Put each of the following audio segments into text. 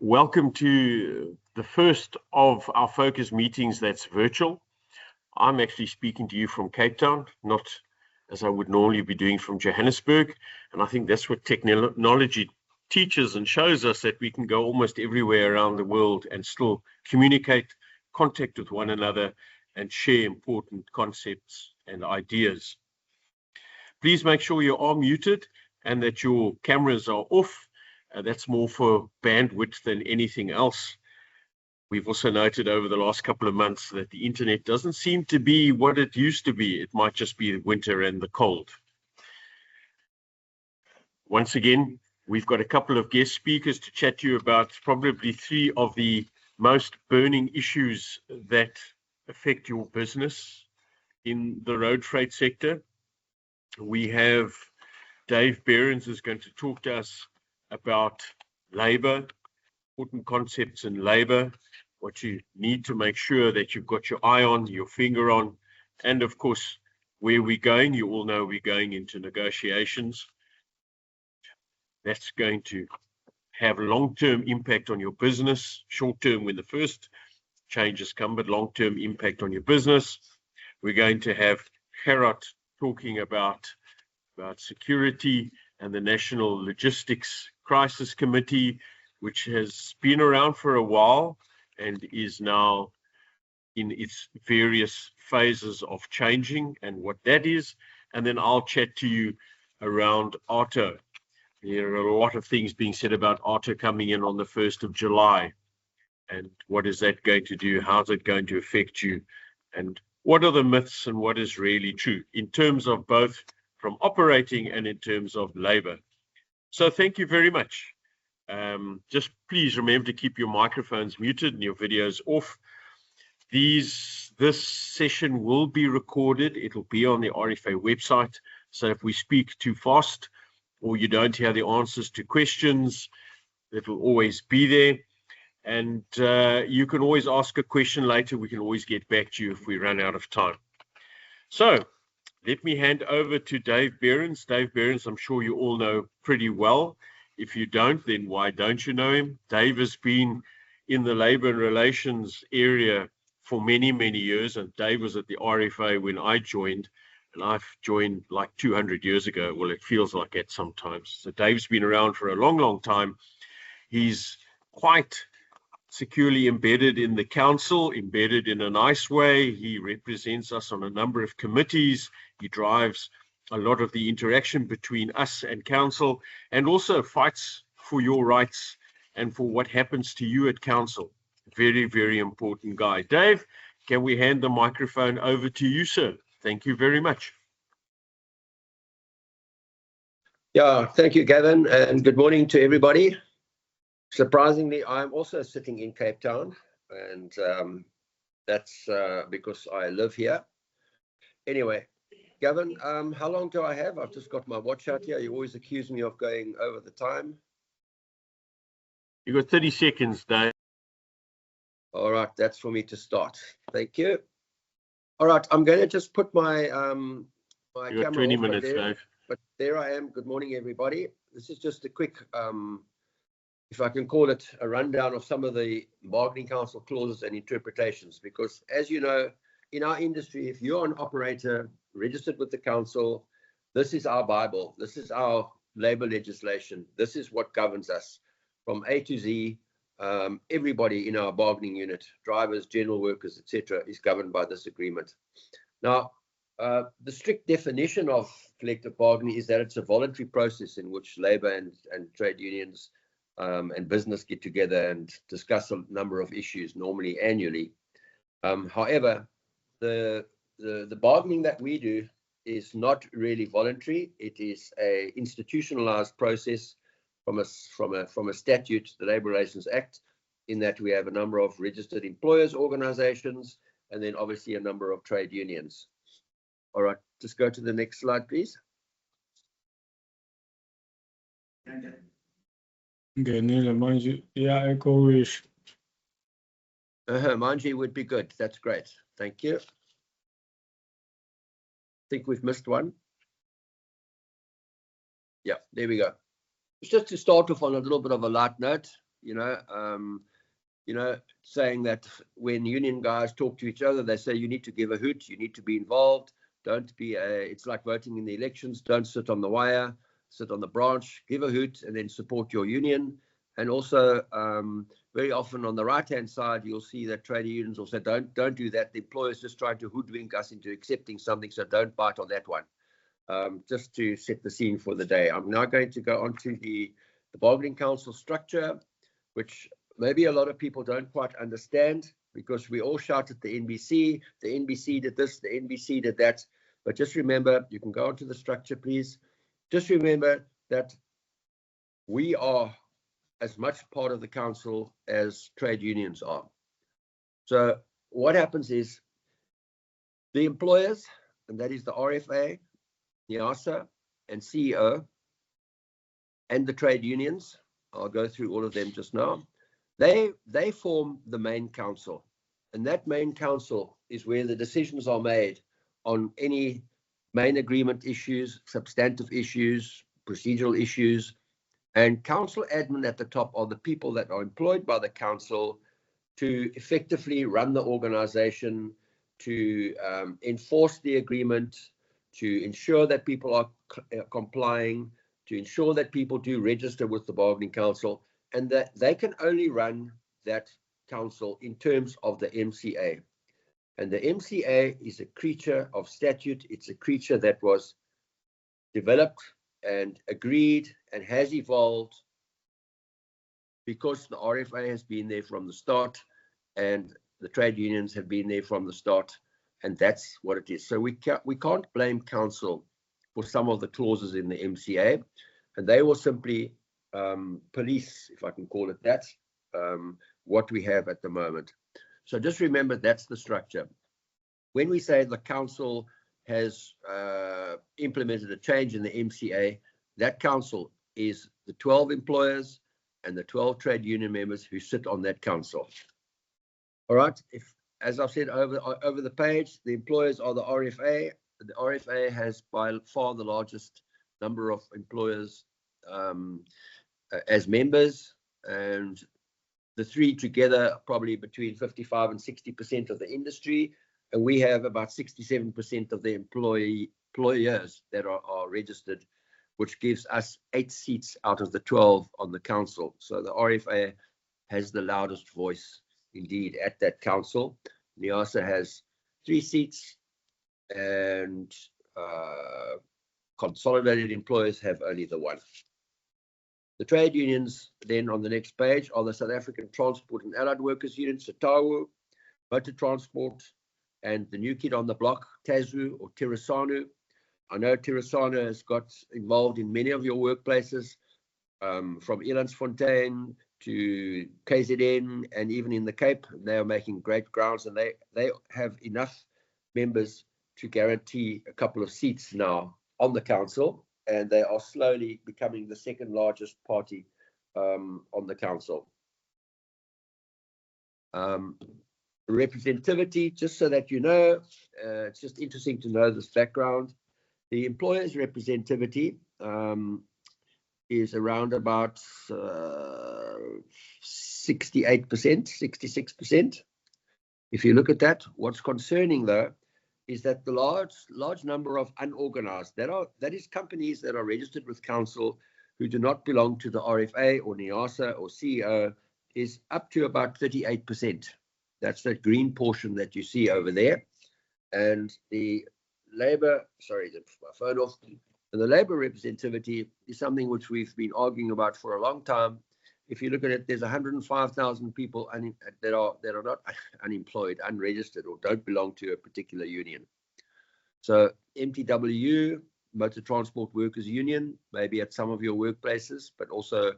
Welcome to the first of our focus meetings that's virtual. I'm actually speaking to you from Cape Town, not as I would normally be doing from Johannesburg. And I think that's what technology teaches and shows us, that we can go almost everywhere around the world and still communicate, contact with one another, and share important concepts and ideas. Please make sure you are muted and that your cameras are off. That's more for bandwidth than anything else. We've also noted over the last couple of months that the internet doesn't seem to be what it used to be. It might just be the winter and the cold. Once again, we've got a couple of guest speakers to chat to you about probably three of the most burning issues that affect your business in the road freight sector. We have Dave Behrens, who's going to talk to us about labor, important concepts in labor, what you need to make sure that you've got your eye on, your finger on, and of course, where we're going. You all know we're going into negotiations. That's going to have long-term impact on your business, short-term when the first changes come, but long-term impact on your business. We're going to have Gerard talking about security and the National Logistics Crisis Committee, which has been around for a while and is now in its various phases of changing and what that is. And then I'll chat to you around auto. There are a lot of things being said about auto coming in on the 1st of July. And what is that going to do? How's it going to affect you? And what are the myths and what is really true in terms of both from operating and in terms of labor? So thank you very much. Just please remember to keep your microphones muted and your videos off. This session will be recorded. It'll be on the RFA website. So if we speak too fast or you don't hear the answers to questions, it will always be there. And you can always ask a question later. We can always get back to you if we run out of time. So let me hand over to Dave Behrens. Dave Behrens, I'm sure you all know pretty well. If you don't, then why don't you know him? Dave has been in the labor and relations area for many, many years. And Dave was at the RFA when I joined. And I've joined like 200 years ago. Well, it feels like that sometimes. So Dave's been around for a long, long time. He's quite securely embedded in the council, embedded in a nice way. He represents us on a number of committees. He drives a lot of the interaction between us and council, and also fights for your rights and for what happens to you at council. Very, very important guy. Dave, can we hand the microphone over to you, sir? Thank you very much. Yeah, thank you, Gavin, and good morning to everybody. Surprisingly, I'm also sitting in Cape Town, and that's because I live here. Anyway, Gavin, how long do I have? I've just got my watch out here. You always accuse me of going over the time. You've got 30 seconds, Dave. All right, that's for me to start. Thank you. All right, I'm going to just put my my You've got camera 20 off minutes, there, Dave. But there I am. Good morning, everybody. This is just a quick, if I can call it, a rundown of some of the bargaining council clauses and interpretations, because as you know, in our industry, if you're an operator registered with the council, this is our Bible. This is our labor legislation. This is what governs us from A to Z. Everybody in our bargaining unit, drivers, general workers, etc., is governed by this agreement. Now, the strict definition of collective bargaining is that it's a voluntary process in which labor and trade unions and business get together and discuss a number of issues, normally annually. However, the bargaining that we do is not really voluntary. It is a institutionalized process from a statute, the Labour Relations Act, in that we have a number of registered employers organizations and then obviously a number of trade unions. All right, just go to the next slide, please. Yeah, echo is. Manji would be good. That's great. Thank you. I think we've missed one. Yeah, there we go. Just to start off on a little bit of a light note, saying that when union guys talk to each other, they say you need to give a hoot, you need to be involved. Don't be it's like voting in the elections. Don't sit on the wire, sit on the branch, give a hoot, and then support your union. And also, very often on the right-hand side, you'll see that trade unions will say, don't do that. The employer's just trying to hoodwink us into accepting something, so don't bite on that one. Just to set the scene for the day. I'm now going to go on to the bargaining council structure, which maybe a lot of people don't quite understand, because we all shout at the NBC did this, the NBC did that. But just remember, you can go onto the structure, please. Just remember that we are as much part of the council as trade unions are. So what happens is the employers, and that is the RFA, NIASA, and CEO, and the trade unions, I'll go through all of them just now, they form the main council. And that main council is where the decisions are made on any main agreement issues, substantive issues, procedural issues. And council admin at the top are the people that are employed by the council to effectively run the organization, to enforce the agreement, to ensure that people are complying, to ensure that people do register with the bargaining council, and that they can only run that council in terms of the MCA. And the MCA is a creature of statute. It's a creature that was developed and agreed and has evolved because the RFA has been there from the start and the trade unions have been there from the start, and that's what it is. So we can't blame council for some of the clauses in the MCA, and they will simply police, if I can call it that, what we have at the moment. So just remember, that's the structure. When we say the council has implemented a change in the MCA, that council is the 12 employers and the 12 trade union members who sit on that council. All right, as I've said over the page, the employers are the RFA. The RFA has by far the largest number of employers as members, and the three together probably between 55 and 60% of the industry, and we have about 67% of the employers that are registered, which gives us 8 seats out of the 12 on the council. So the RFA has the loudest voice indeed at that council. NIASA has 3 seats, and consolidated employers have only the 1. The trade unions then on the next page are the South African Transport and Allied Workers Union, SATAWU, Motor Transport, and the new kid on the block, TASU or Tirisanu. I know Tirisanu has got involved in many of your workplaces, from Elandsfontein to KZN, and even in the Cape. They are making great grounds, and they have enough members to guarantee a couple of seats now on the council, and they are slowly becoming the second largest party on the council. Representativity, just so that you know, it's just interesting to know this background. The employers' representativity is around about 68%, 66%. If you look at that, what's concerning though is that the large number of unorganized, that is companies that are registered with council who do not belong to the RFA or NIASA or CEO, is up to about 38%. That's that green portion that you see over there. And the labor, sorry, my phone off. And the labor representativity is something which we've been arguing about for a long time. If you look at it, there's 105,000 people that are not unemployed, unregistered, or don't belong to a particular union. So MTWU, Motor Transport Workers Union, maybe at some of your workplaces, but also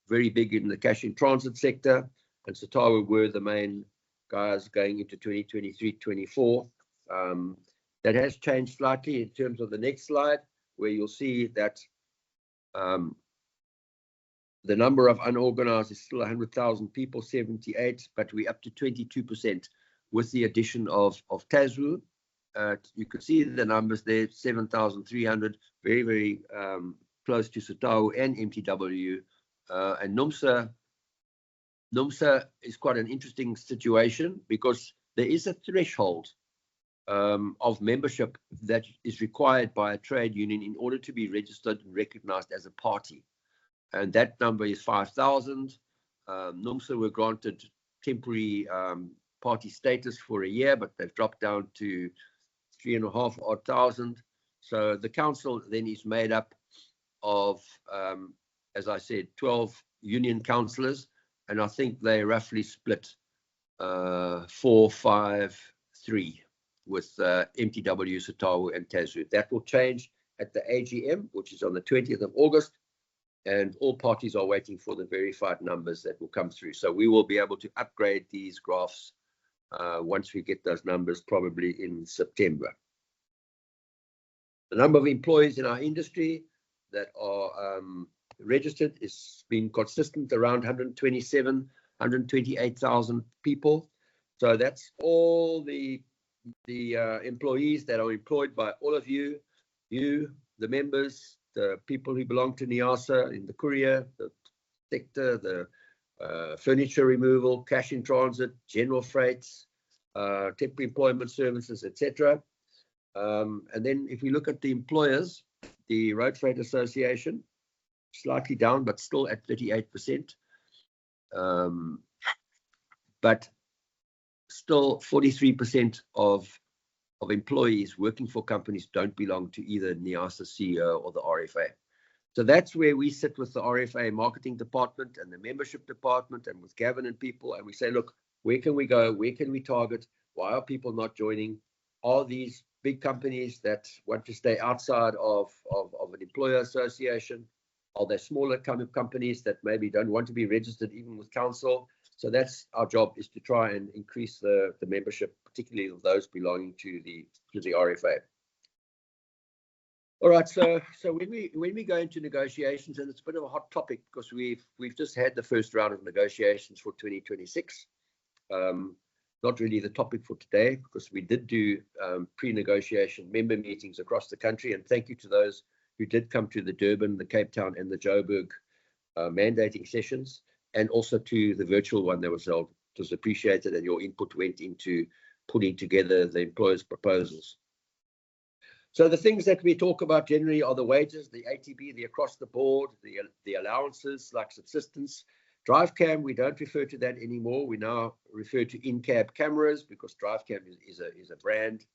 very big in the cash in transit sector. And SATAWU were the main guys going into 2023-24. That has changed slightly in terms of the next slide, where you'll see that the number of unorganized is still 100,000 people, 78, but we're up to 22% with the addition of TASU. You can see the numbers there, 7,300, very, very close to SATAWU and MTW. And NUMSA NUMSA is quite an interesting situation because there is a threshold of membership that is required by a trade union in order to be registered and recognized as a party. And that number is 5,000. NUMSA were granted temporary party status for a year, but they've dropped down to 3,500. So the council then is made up of, as I said, 12 union councillors, and I think they roughly split 4-5-3 with MTW, Satawu, and Tazu. That will change at the AGM, which is on the 20th of August, and all parties are waiting for the verified numbers that will come through. So we will be able to upgrade these graphs once we get those numbers, probably in September. The number of employees in our industry that are registered is been consistent around 128,000 people. So that's all the employees that are employed by all of you, the members, the people who belong to NIASA in the courier, the sector, the furniture removal, cash in transit, general freights, temporary employment services, etc. And then if we look at the employers, the Road Freight Association, slightly down, but still at 38%. But still 43% of employees working for companies don't belong to either NIASA CEO or the RFA. So that's where we sit with the RFA marketing department and the membership department and with Gavin and people, and we say, look, where can we go? Where can we target? Why are people not joining? Are these big companies that want to stay outside of an employer association? Are there smaller companies that maybe don't want to be registered even with council? So that's our job, is to try and increase the membership, particularly of those belonging to the RFA. All right, so when we go into negotiations, and it's a bit of a hot topic because we've just had the first round of negotiations for 2026. Not really the topic for today because we did do pre-negotiation member meetings across the country, and thank you to those who did come to the Durban, the Cape Town, and the Joburg mandating sessions, and also to the virtual one that was held. It was appreciated, and your input went into putting together the employers' proposals. So the things that we talk about generally are the wages, the ATB, the across the board, the allowances like subsistence. DriveCam, we don't refer to that anymore. We now refer to in-cab cameras because DriveCam is a brand.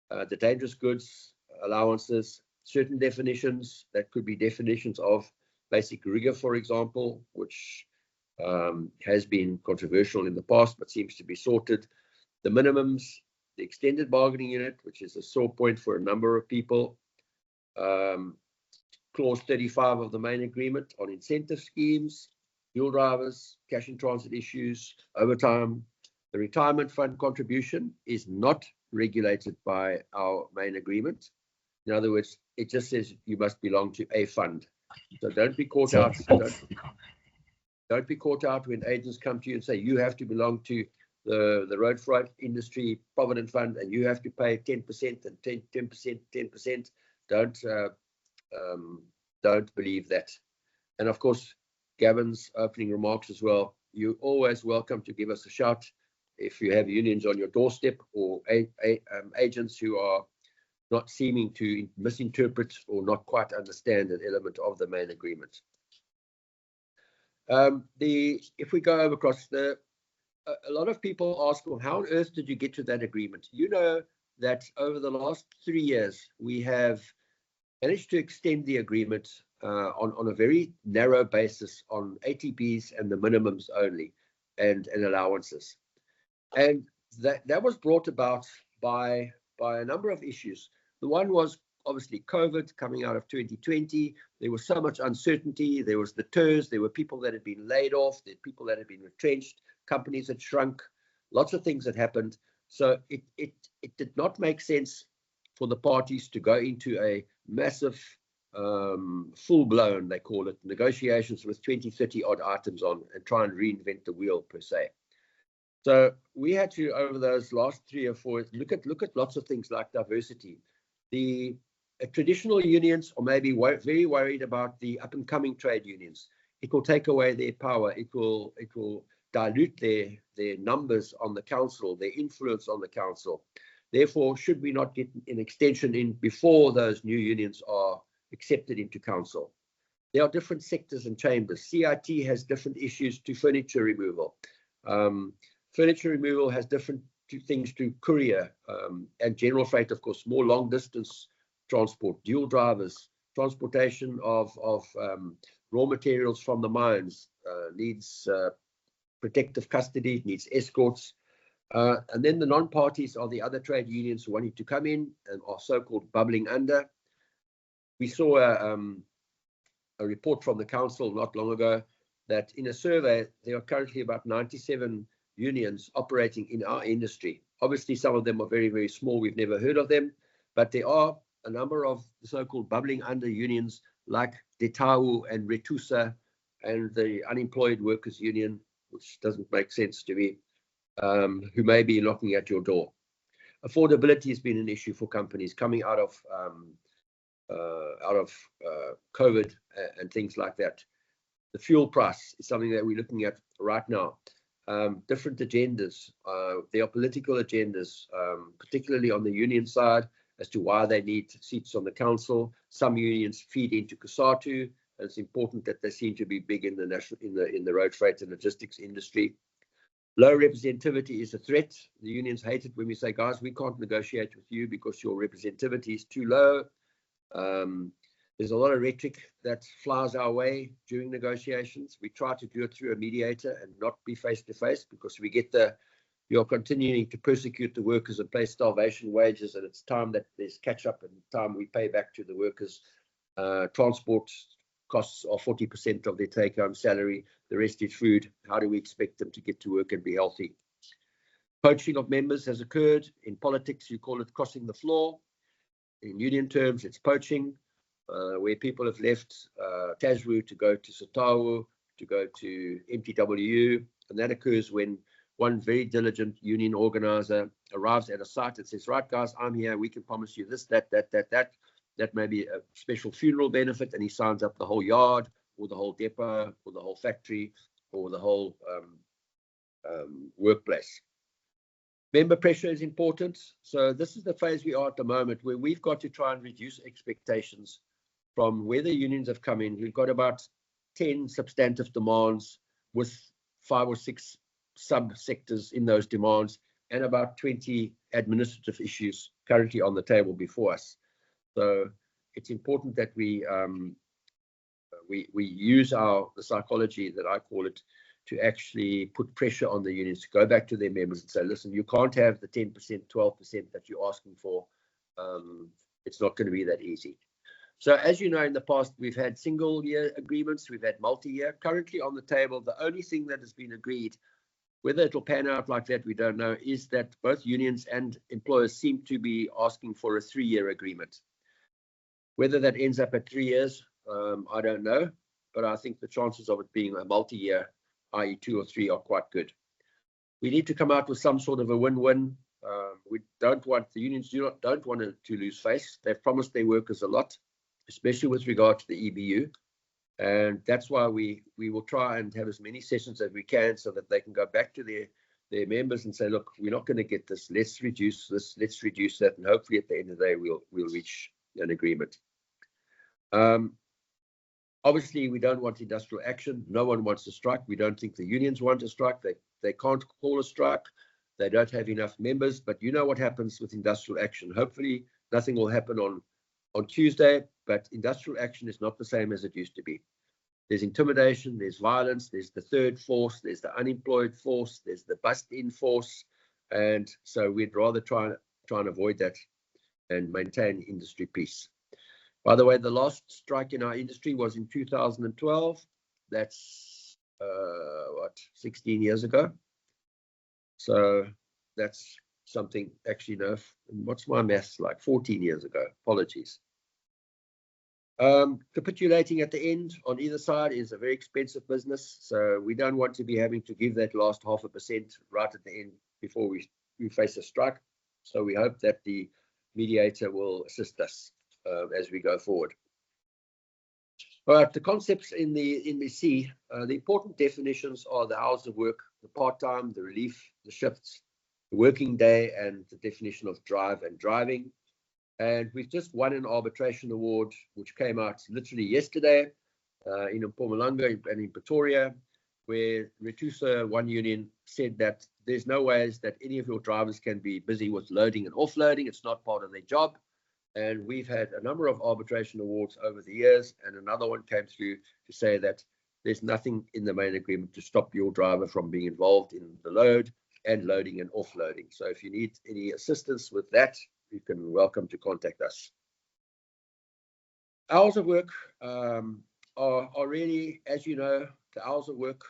The dangerous goods allowances, certain definitions, that could be definitions of basic rigor, for example, which has been controversial in the past but seems to be sorted. The minimums, the extended bargaining unit, which is a sore point for a number of people. Clause 35 of the main agreement on incentive schemes, mule drivers, cash in transit issues, overtime. The retirement fund contribution is not regulated by our main agreement. In other words, it just says you must belong to a fund. So don't be caught out. Don't be caught out when agents come to you and say you have to belong to the Road Freight Industry Provident Fund and you have to pay 10% and 10%. Don't believe that. And of course, Gavin's opening remarks as well. You're always welcome to give us a shout if you have unions on your doorstep or agents who are not seeming to misinterpret or not quite understand an element of the main agreement. If we go over across a lot of people ask, well, how on earth did you get to that agreement? You know that over the last 3 years, we have managed to extend the agreement on a very narrow basis on ATBs and the minimums only and allowances. And that was brought about by a number of issues. The one was obviously COVID coming out of 2020. There was so much uncertainty. There was the TERS. There were people that had been laid off. There were people that had been retrenched. Companies had shrunk. Lots of things had happened. So it did not make sense for the parties to go into a massive, full-blown, they call it, negotiations with 20, 30 odd items on and try and reinvent the wheel per se. So we had to, over those last 3 or 4, look at lots of things like diversity. The traditional unions are maybe very worried about the up-and-coming trade unions. It will take away their power. It will dilute their numbers on the council, their influence on the council. Therefore, should we not get an extension in before those new unions are accepted into council? There are different sectors and chambers. CIT has different issues to furniture removal. Furniture removal has different things to courier and general freight, of course, more long distance transport, dual drivers, transportation of raw materials from the mines, needs protective custody, needs escorts. And then the non-parties are the other trade unions who wanting to come in and are so-called bubbling under. We saw a report from the council not long ago that in a survey, there are currently about 97 unions operating in our industry. Obviously, some of them are very, very small. We've never heard of them, but there are a number of so-called bubbling under unions like Detau and Retusa and the Unemployed Workers Union, which doesn't make sense to me, who may be knocking at your door. Affordability has been an issue for companies coming out of COVID and things like that. The fuel price is something that we're looking at right now. Different agendas. There are political agendas, particularly on the union side, as to why they need seats on the council. Some unions feed into COSATU, and it's important that they seem to be big in the road freight and logistics industry. Low representativity is a threat. The unions hate it when we say, guys, we can't negotiate with you because your representativity is too low. There's a lot of rhetoric that flies our way during negotiations. We try to do it through a mediator and not be face to face, because we get you're continuing to persecute the workers and pay starvation wages, and it's time that there's catch up and time we pay back to the workers. Transport costs are 40% of their take-home salary. The rest is food. How do we expect them to get to work and be healthy? Poaching of members has occurred. In politics, you call it crossing the floor. In union terms, it's poaching, where people have left Tasru to go to Satawu, to go to MTWU, and that occurs when one very diligent union organizer arrives at a site and says, right, guys, I'm here. We can promise you this, that. That may be a special funeral benefit, and he signs up the whole yard or the whole depot or the whole factory or the whole workplace. Member pressure is important. So this is the phase we are at the moment, where we've got to try and reduce expectations from where the unions have come in. We've got about 10 substantive demands with 5 or 6 sub-sectors in those demands, and about 20 administrative issues currently on the table before us. So it's important that we use the psychology, that I call it, to actually put pressure on the unions to go back to their members and say, listen, you can't have the 10%, 12% that you're asking for. It's not going to be that easy. So as you know, in the past, we've had single year agreements, we've had multi-year. Currently on the table, the only thing that has been agreed, whether it'll pan out like that, we don't know, is that both unions and employers seem to be asking for a 3-year agreement. Whether that ends up at 3 years, I don't know, but I think the chances of it being a multi-year, i.e. 2 or 3, are quite good. We need to come out with some sort of a win-win. We don't want, the unions don't want to lose face. They've promised their workers a lot, especially with regard to the EBU. And that's why we will try and have as many sessions as we can, so that they can go back to their members and say, look, we're not going to get this. Let's reduce this. Let's reduce that. And hopefully at the end of the day, we'll reach an agreement. Obviously, we don't want industrial action. No one wants to strike. We don't think the unions want to strike. They can't call a strike. They don't have enough members. But you know what happens with industrial action. Hopefully, nothing will happen on Tuesday, but industrial action is not the same as it used to be. There's intimidation, there's violence, there's the third force, there's the unemployed force, there's the bust-in force. And so we'd rather try and avoid that and maintain industry peace. By the way, the last strike in our industry was in 2012. That's 16 years ago. So that's something, actually, no, what's my maths like? 14 years ago. Apologies. Capitulating at the end on either side is a very expensive business. So we don't want to be having to give that last 0.5% right at the end before we face a strike. So we hope that the mediator will assist us as we go forward. All right, the concepts in the C, the important definitions are the hours of work, the part-time, the relief, the shifts, the working day, and the definition of drive and driving. And we've just won an arbitration award, which came out literally yesterday in Mpumalanga and in Pretoria, where Retusa, one union, said that there's no ways that any of your drivers can be busy with loading and offloading. It's not part of their job. And we've had a number of arbitration awards over the years, and another one came through to say that there's nothing in the main agreement to stop your driver from being involved in the load and loading and offloading. So if you need any assistance with that, you can welcome to contact us. Hours of work are really, as you know, the hours of work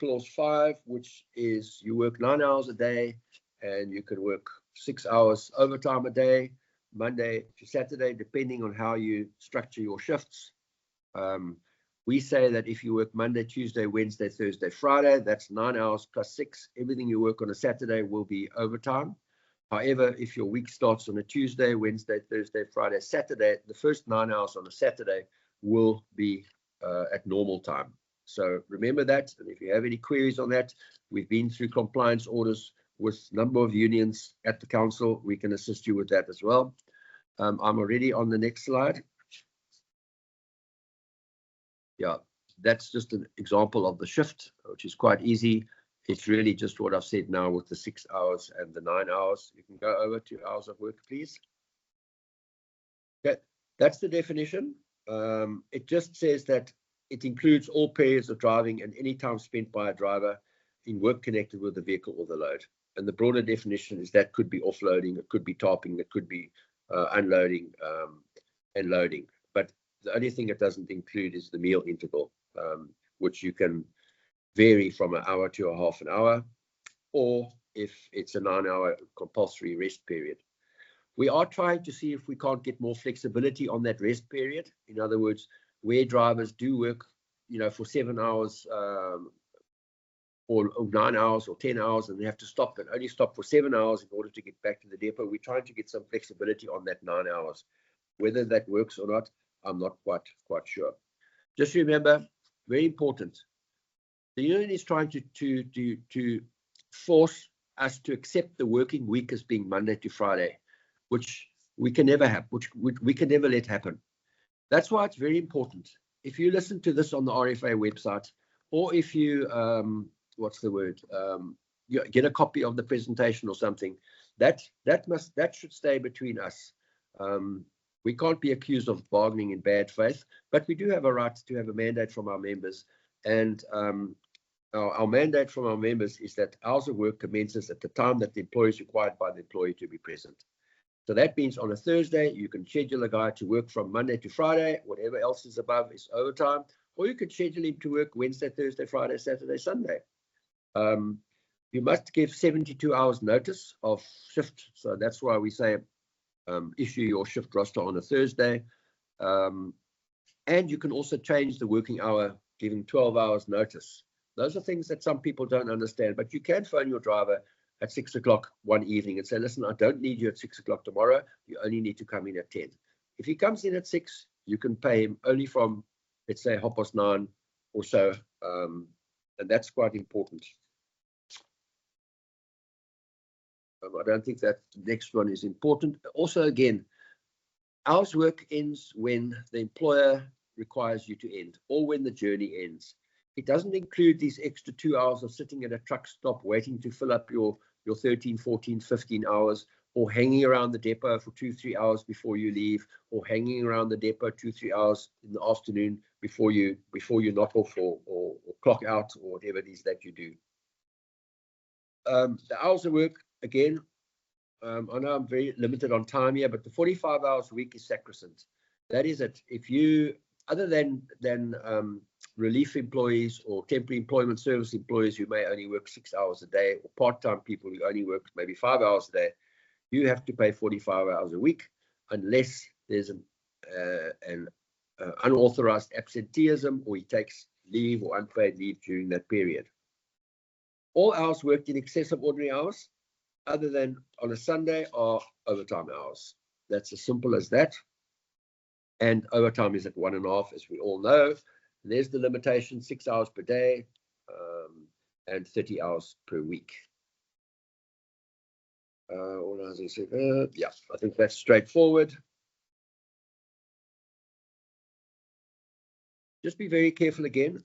clause 5, which is you work 9 hours a day and you can work 6 hours overtime a day, Monday to Saturday, depending on how you structure your shifts. We say that if you work Monday, Tuesday, Wednesday, Thursday, Friday, that's 9 hours plus 6. Everything you work on a Saturday will be overtime. However, if your week starts on a Tuesday, Wednesday, Thursday, Friday, Saturday, the first 9 hours on a Saturday will be at normal time. So remember that. And if you have any queries on that, we've been through compliance orders with a number of unions at the council. We can assist you with that as well. I'm already on the next slide. Yeah, that's just an example of the shift, which is quite easy. It's really just what I've said now with the 6 hours and the 9 hours. You can go over to hours of work, please. Okay, that's the definition. It just says that it includes all periods of driving and any time spent by a driver in work connected with the vehicle or the load. And the broader definition is that could be offloading, it could be tarping, it could be unloading and loading. But the only thing it doesn't include is the meal interval, which you can vary from an hour to a half an hour, or if it's a 9-hour compulsory rest period. We are trying to see if we can't get more flexibility on that rest period. In other words, where drivers do work, for 7 hours or 9 hours or 10 hours, and they have to stop and only stop for 7 hours in order to get back to the depot. We're trying to get some flexibility on that 9 hours. Whether that works or not, I'm not quite sure. Just remember, very important, the union is trying to force us to accept the working week as being Monday to Friday, which we can never have, which we can never let happen. That's why it's very important. If you listen to this on the RFA website, or if you you get a copy of the presentation or something, that should stay between us. We can't be accused of bargaining in bad faith, but we do have a right to have a mandate from our members. And our mandate from our members is that hours of work commences at the time that the employee is required by the employee to be present. So that means on a Thursday, you can schedule a guy to work from Monday to Friday. Whatever else is above is overtime. Or you could schedule him to work Wednesday, Thursday, Friday, Saturday, Sunday. You must give 72 hours notice of shift. So that's why we say issue your shift roster on a Thursday. And you can also change the working hour, giving 12 hours notice. Those are things that some people don't understand, but you can phone your driver at 6 o'clock one evening and say, listen, I don't need you at 6 o'clock tomorrow. You only need to come in at 10. If he comes in at 6, you can pay him only from, let's say, 9:30 or so. And that's quite important. I don't think that the next one is important. Also, again, hours work ends when the employer requires you to end or when the journey ends. It doesn't include these extra 2 hours of sitting at a truck stop waiting to fill up your 13, 14, 15 hours, or hanging around the depot for 2-3 hours before you leave, or hanging around the depot 2-3 hours in the afternoon before you knock off or clock out or whatever it is that you do. The hours of work, again, I know I'm very limited on time here, but the 45 hours a week is sacrosanct. That is it. If you, other than relief employees or temporary employment service employees who may only work 6 hours a day, or part-time people who only work maybe 5 hours a day, you have to pay 45 hours a week unless there's an unauthorized absenteeism or he takes leave or unpaid leave during that period. All hours worked in excess of ordinary hours, other than on a Sunday, are overtime hours. That's as simple as that. And overtime is at 1.5, as we all know. And there's the limitation, 6 hours per day and 30 hours per week. Yeah, I think that's straightforward. Just be very careful again.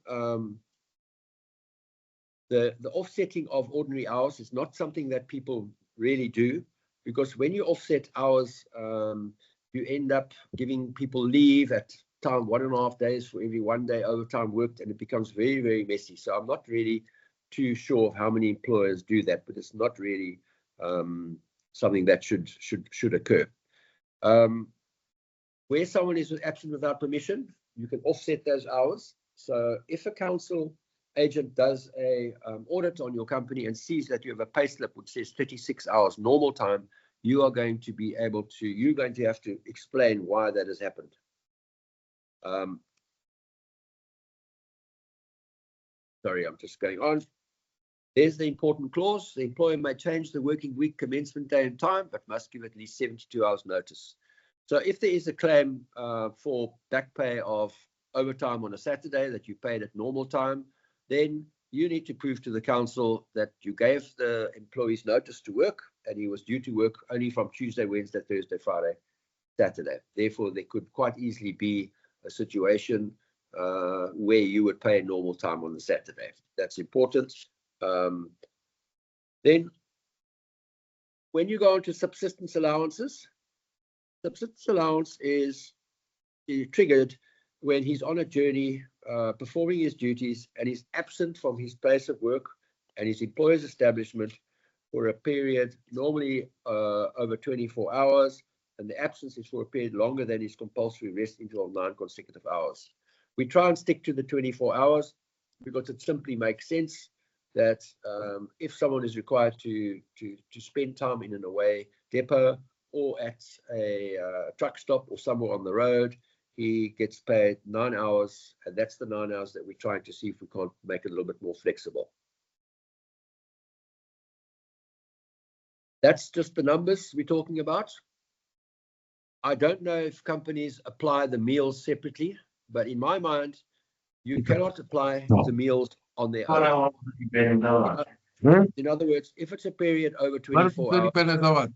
The offsetting of ordinary hours is not something that people really do, because when you offset hours, you end up giving people leave at time 1.5 days for every 1 day overtime worked, and it becomes very, very messy. So I'm not really too sure of how many employers do that, but it's not really something that should occur. Where someone is absent without permission, you can offset those hours. So if a council agent does a audit on your company and sees that you have a pay slip which says 36 hours normal time, you're going to have to explain why that has happened. Sorry, I'm just going on. There's the important clause. The employer may change the working week commencement day and time, but must give at least 72 hours notice. So if there is a claim for back pay of overtime on a Saturday that you paid at normal time, then you need to prove to the council that you gave the employees notice to work, and he was due to work only from Tuesday, Wednesday, Thursday, Friday, Saturday. Therefore, there could quite easily be a situation where you would pay normal time on the Saturday. That's important. Then, when you go into subsistence allowances, subsistence allowance is triggered when he's on a journey, performing his duties, and he's absent from his place of work and his employer's establishment for a period normally over 24 hours, and the absence is for a period longer than his compulsory rest interval of 9 consecutive hours. We try and stick to the 24 hours because it simply makes sense that if someone is required to spend time in an away depot or at a truck stop or somewhere on the road, he gets paid 9 hours, and that's the 9 hours that we're trying to see if we can't make it a little bit more flexible. That's just the numbers we're talking about. I don't know if companies apply the meals separately, but in my mind, you cannot apply the meals on their own. In other words, if it's a period over 24 hours,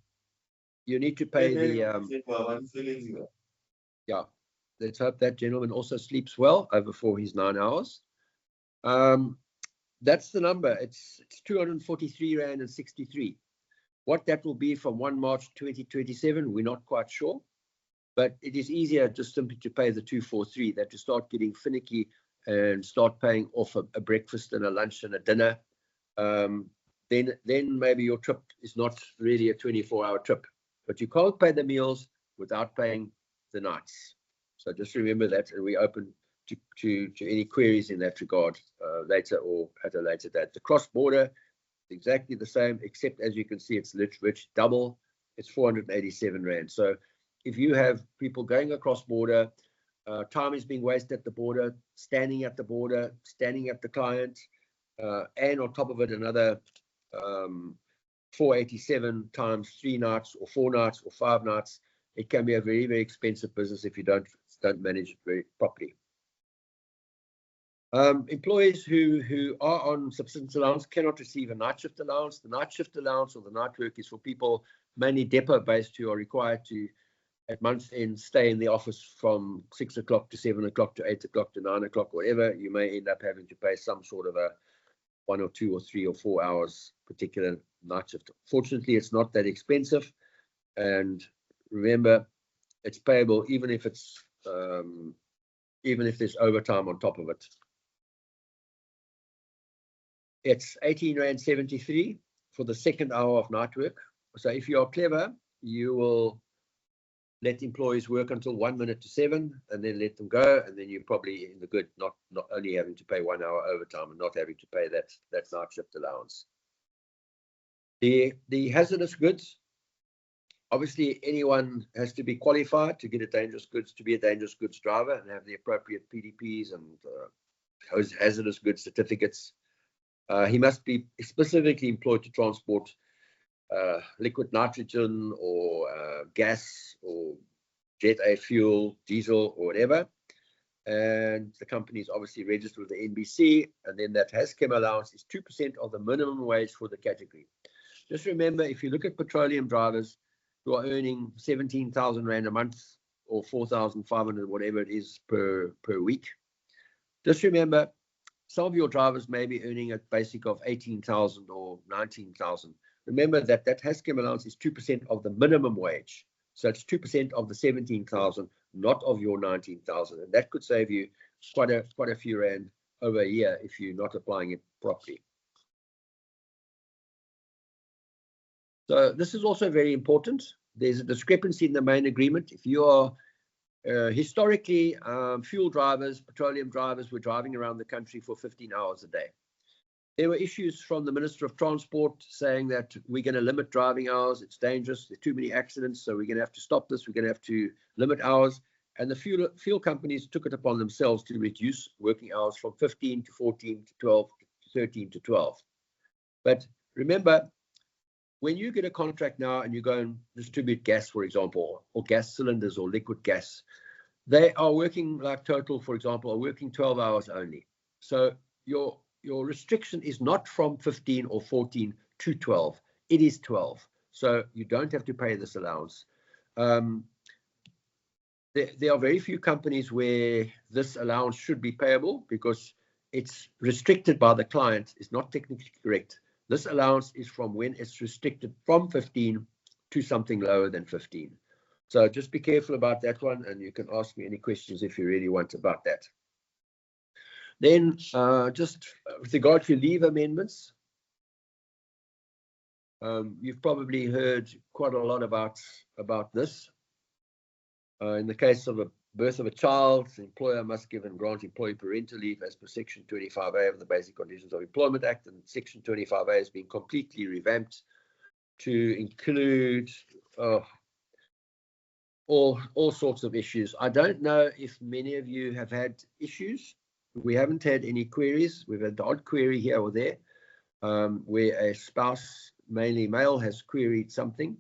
you need to pay the yeah. Let's hope that gentleman also sleeps well for his 9 hours. That's the number. It's 243 Rand and 63. What that will be from 1 March 2027, we're not quite sure. But it is easier just simply to pay the 243 than to start getting finicky and start paying off a breakfast and a lunch and a dinner. Then maybe your trip is not really a 24-hour trip. But you can't pay the meals without paying the nights. So just remember that, and we're open to any queries in that regard later or at a later date. The cross-border, exactly the same, except as you can see, it's literally double. It's 487 Rand. So if you have people going across border, time is being wasted at the border, standing at the client, and on top of it, another 487 times 3 nights or 4 nights or 5 nights. It can be a very, very expensive business if you don't manage it very properly. Employees who are on subsistence allowance cannot receive a night shift allowance. The night shift allowance or the night work is for people mainly depot-based who are required to, at month end, stay in the office from 6 o'clock to 7 o'clock to 8 o'clock to 9 o'clock, whatever. You may end up having to pay some sort of a 1 or 2 or 3 or 4 hours particular night shift. Fortunately, it's not that expensive, and remember, it's payable even if it's even if there's overtime on top of it. It's 18 Rand 73 for the second hour of night work. So if you are clever, you will let employees work until 1 minute to 7 and then let them go, and then you're probably in the good, not only having to pay 1 hour overtime and not having to pay that night shift allowance. The hazardous goods, obviously anyone has to be qualified to get to be a dangerous goods driver and have the appropriate PDPs and hazardous goods certificates. He must be specifically employed to transport liquid nitrogen or gas or jet A fuel, diesel, or whatever. And the company is obviously registered with the NBC, and then that HASCEM allowance is 2% of the minimum wage for the category. Just remember, if you look at petroleum drivers who are earning 17,000 Rand a month or 4,500, whatever it is per week, just remember, some of your drivers may be earning a basic of 18,000 or 19,000. Remember that that HASCEM allowance is 2% of the minimum wage. So it's 2% of the 17,000, not of your 19,000. And that could save you quite a few Rand over a year if you're not applying it properly. So this is also very important. There's a discrepancy in the main agreement. If you are historically, fuel drivers, petroleum drivers were driving around the country for 15 hours a day. There were issues from the Minister of Transport saying that we're going to limit driving hours. It's dangerous. There's too many accidents. So we're going to have to stop this. We're going to have to limit hours. And the fuel companies took it upon themselves to reduce working hours from 15 to 14 to 12 to 13 to 12. But remember, when you get a contract now and you go and distribute gas, for example, or gas cylinders or liquid gas, they are working, like Total, for example, are working 12 hours only. So your restriction is not from 15 or 14 to 12. It is 12. So you don't have to pay this allowance. There are very few companies where this allowance should be payable because it's restricted by the client. It's not technically correct. This allowance is from when it's restricted from 15 to something lower than 15. So just be careful about that one, and you can ask me any questions if you really want about that. Then just with regard to leave amendments, you've probably heard quite a lot about this. In the case of a birth of a child, the employer must give and grant employee parental leave as per Section 25A of the Basic Conditions of Employment Act, and Section 25A has been completely revamped to include all sorts of issues. I don't know if many of you have had issues. We haven't had any queries. We've had the odd query here or there, where a spouse, mainly male, has queried something.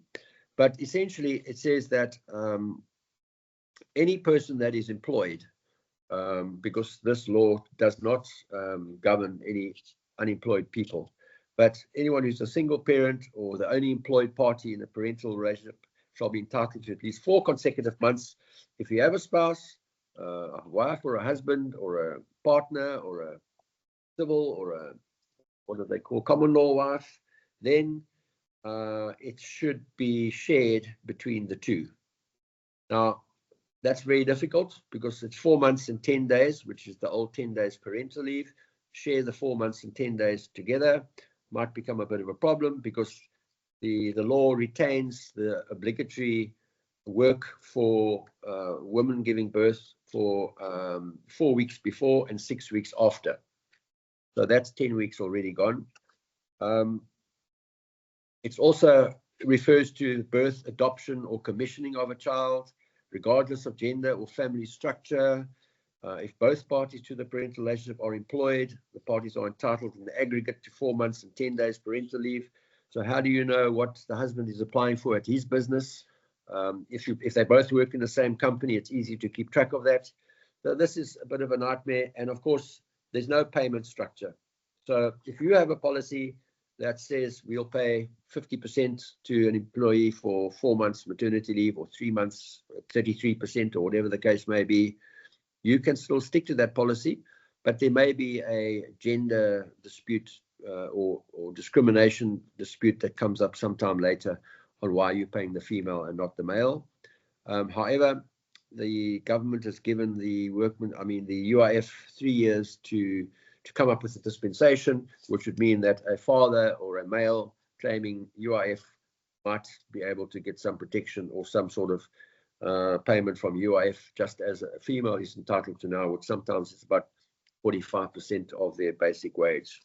But essentially, it says that any person that is employed, because this law does not govern any unemployed people, but anyone who's a single parent or the only employed party in a parental relationship shall be entitled to at least 4 consecutive months. If you have a spouse, a wife or a husband or a partner or a civil or a, what do they call, common law wife, then it should be shared between the two. Now, that's very difficult because it's 4 months and 10 days, which is the old 10 days parental leave. Share the 4 months and 10 days together might become a bit of a problem because the law retains the obligatory work for women giving birth for 4 weeks before and 6 weeks after. So that's 10 weeks already gone. It also refers to birth, adoption, or commissioning of a child, regardless of gender or family structure. If both parties to the parental relationship are employed, the parties are entitled in the aggregate to 4 months and 10 days parental leave. So how do you know what the husband is applying for at his business? If they both work in the same company, it's easy to keep track of that. So this is a bit of a nightmare. And of course, there's no payment structure. So if you have a policy that says we'll pay 50% to an employee for 4 months maternity leave or 3 months, 33% or whatever the case may be, you can still stick to that policy, but there may be a gender dispute or discrimination dispute that comes up sometime later on why you're paying the female and not the male. However, the government has given the UIF 3 years to come up with a dispensation, which would mean that a father or a male claiming UIF might be able to get some protection or some sort of payment from UIF, just as a female is entitled to now, which sometimes is about 45% of their basic wage.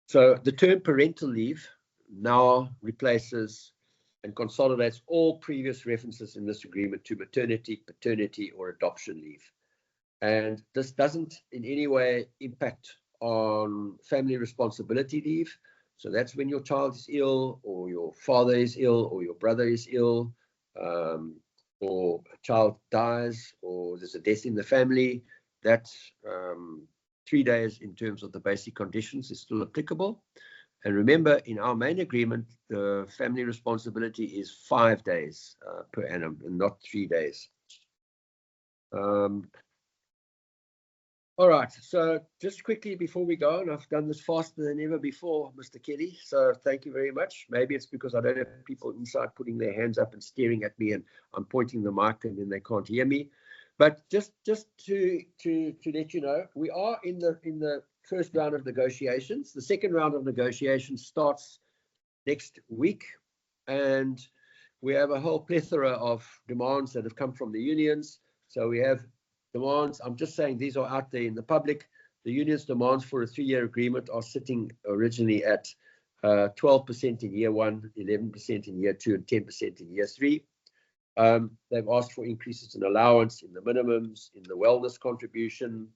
So the term parental leave now replaces and consolidates all previous references in this agreement to maternity, paternity, or adoption leave. And this doesn't in any way impact on family responsibility leave. So that's when your child is ill, or your father is ill, or your brother is ill, or a child dies, or there's a death in the family. That 3 days in terms of the basic conditions is still applicable. And remember, in our main agreement, the family responsibility is 5 days per annum and not 3 days. All right, so just quickly before we go, and I've done this faster than ever before, Mr. Kelly, so thank you very much. Maybe it's because I don't have people inside putting their hands up and staring at me, and I'm pointing the mic and then they can't hear me. But just to let you know, we are in the first round of negotiations. The second round of negotiations starts next week, and we have a whole plethora of demands that have come from the unions. So we have demands, I'm just saying these are out there in the public. The union's demands for a 3-year agreement are sitting originally at 12% in year 1, 11% in year 2, and 10% in year 3. They've asked for increases in allowance, in the minimums, in the wellness contribution.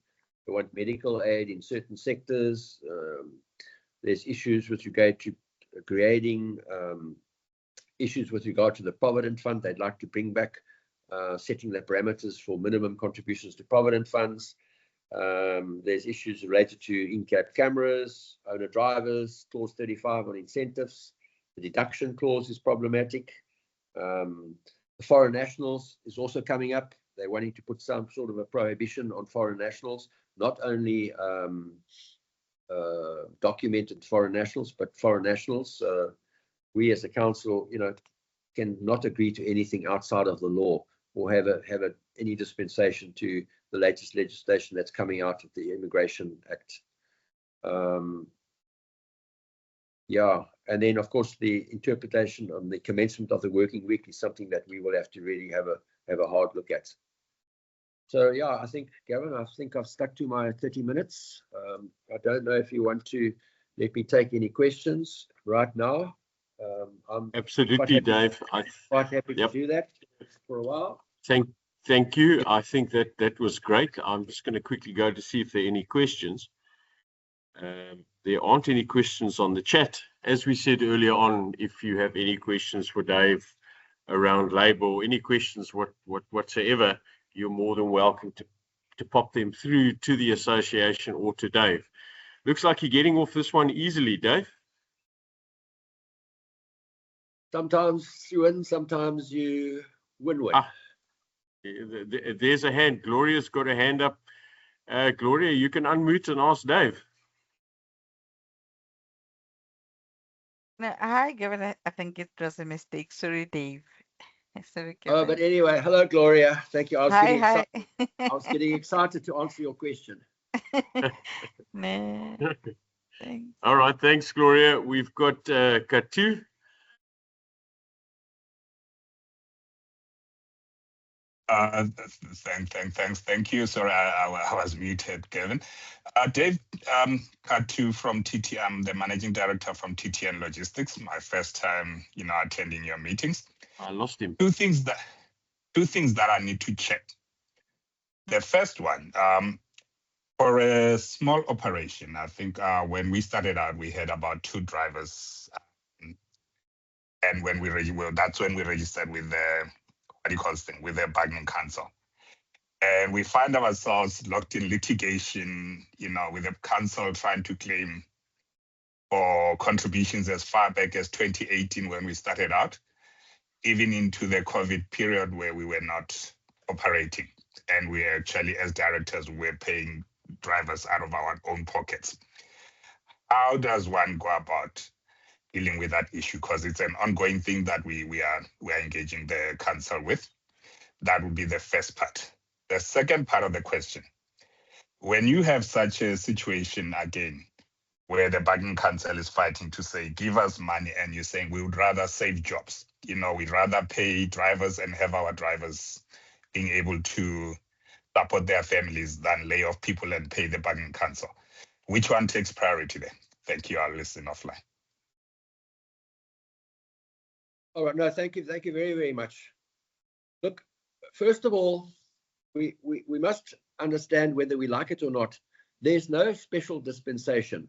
They want medical aid in certain sectors. There's issues with regard to grading, issues with regard to the Provident Fund. They'd like to bring back setting the parameters for minimum contributions to Provident funds. There's issues related to in-cab cameras, owner drivers, clause 35 on incentives. The deduction clause is problematic. The foreign nationals is also coming up. They're wanting to put some sort of a prohibition on foreign nationals, not only documented foreign nationals, but foreign nationals. We as a council, can not agree to anything outside of the law, or have any dispensation to the latest legislation that's coming out of the Immigration Act. And then of course the interpretation on the commencement of the working week is something that we will have to really have a hard look at. So yeah, I think, Gavin, I've stuck to my 30 minutes. I don't know if you want to let me take any questions right now. I'm absolutely, Dave. Quite happy to do that for a while. Thank you. I think that was great. I'm just going to quickly go to see if there are any questions. There aren't any questions on the chat. As we said earlier on, if you have any questions for Dave around labour, or any questions whatsoever, you're more than welcome to pop them through to the association or to Dave. Looks like you're getting off this one easily, Dave. Sometimes you win, sometimes you win. There's a hand. Gloria's got a hand up. Gloria, you can unmute and ask Dave. No, hi, Gavin. I think it was a mistake. Sorry, Dave. Sorry, oh, but anyway, hello, Gloria. Thank you. Hi. I was getting excited to answer your question. No, thanks. All right, thanks, Gloria. We've got Katu. Thank you. Sorry, I was muted, Kevin. Dave, Katu from TT. I'm the managing director from TTN Logistics. My first time, attending your meetings. I lost him. Two things that I need to check. The first one, for a small operation, I think when we started out, we had about 2 drivers, and when that's when we registered with the with the bargaining council. And we find ourselves locked in litigation, with the council trying to claim for contributions as far back as 2018 when we started out, even into the COVID period where we were not operating. And we actually, as directors, were paying drivers out of our own pockets. How does one go about dealing with that issue? Because it's an ongoing thing that we are engaging the council with. That would be the first part. The second part of the question, when you have such a situation again, where the bargaining council is fighting to say, give us money, and you're saying we would rather save jobs, we'd rather pay drivers and have our drivers being able to support their families than lay off people and pay the bargaining council. Which one takes priority there? Thank you. I'll listen offline. All right. No, thank you. Thank you very, very much. Look, first of all, we must understand, whether we like it or not, there's no special dispensation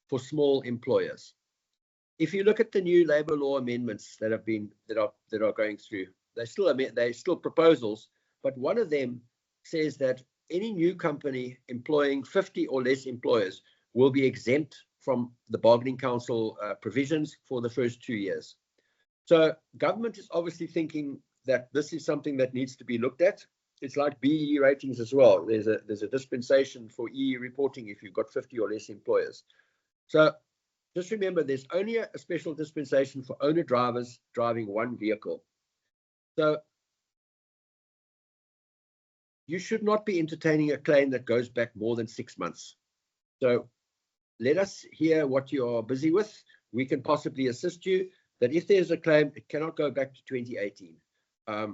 for small employers. if you look at the new labour law amendments that are going through, they're still proposals, but one of them says that any new company employing 50 or less employers will be exempt from the bargaining council provisions for the first 2 years. So government is obviously thinking that this is something that needs to be looked at. It's like BE ratings as well. There's a dispensation for EE reporting if you've got 50 or less employers. So just remember, there's only a special dispensation for owner drivers driving one vehicle. So you should not be entertaining a claim that goes back more than 6 months. So let us hear what you are busy with. We can possibly assist you. That if there's a claim, it cannot go back to 2018.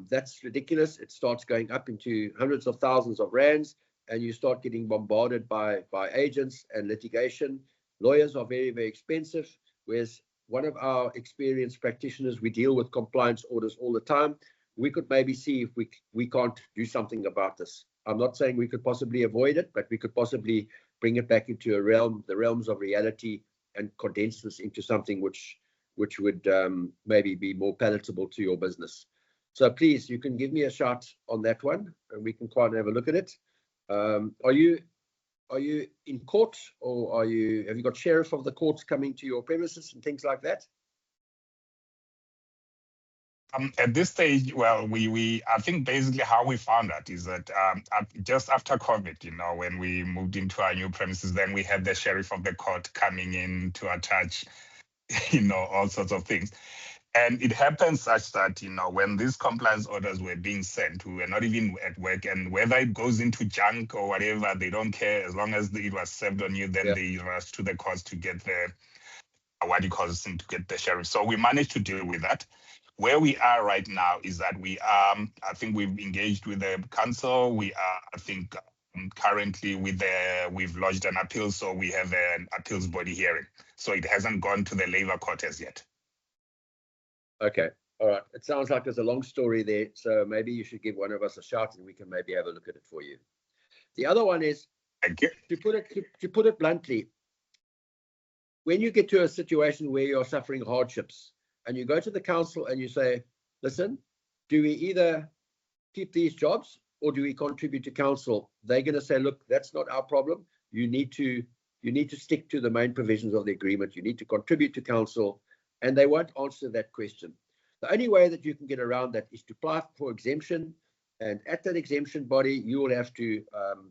That's ridiculous. It starts going up into hundreds of thousands of rands, and you start getting bombarded by agents and litigation. Lawyers are very, very expensive, whereas one of our experienced practitioners, we deal with compliance orders all the time. We could maybe see if we can't do something about this. I'm not saying we could possibly avoid it, but we could possibly bring it back into the realms of reality and condense this into something which would maybe be more palatable to your business. So please, you can give me a shout on that one, and we can try and have a look at it. Are you in court, or have you got sheriff of the courts coming to your premises and things like that? At this stage, well, I think basically how we found that is that just after COVID, when we moved into our new premises, then we had the sheriff of the court coming in to attach, all sorts of things. And it happens such that, when these compliance orders were being sent, we were not even at work, and whether it goes into junk or whatever, they don't care. As long as it was served on you, then they rush to the courts to get the, to get the sheriff. So we managed to deal with that. Where we are right now is that I think we've engaged with the council. We are, I think, currently we've lodged an appeal, so we have an appeals body hearing. So it hasn't gone to the labor court as yet. Okay, all right. It sounds like there's a long story there, so maybe you should give one of us a shout and we can maybe have a look at it for you. The other one is, to put it bluntly, when you get to a situation where you're suffering hardships and you go to the council and you say, listen, do we either keep these jobs or do we contribute to council? They're going to say, look, that's not our problem. You need to stick to the main provisions of the agreement. You need to contribute to council. And they won't answer that question. The only way that you can get around that is to apply for exemption. And at that exemption body, you will have to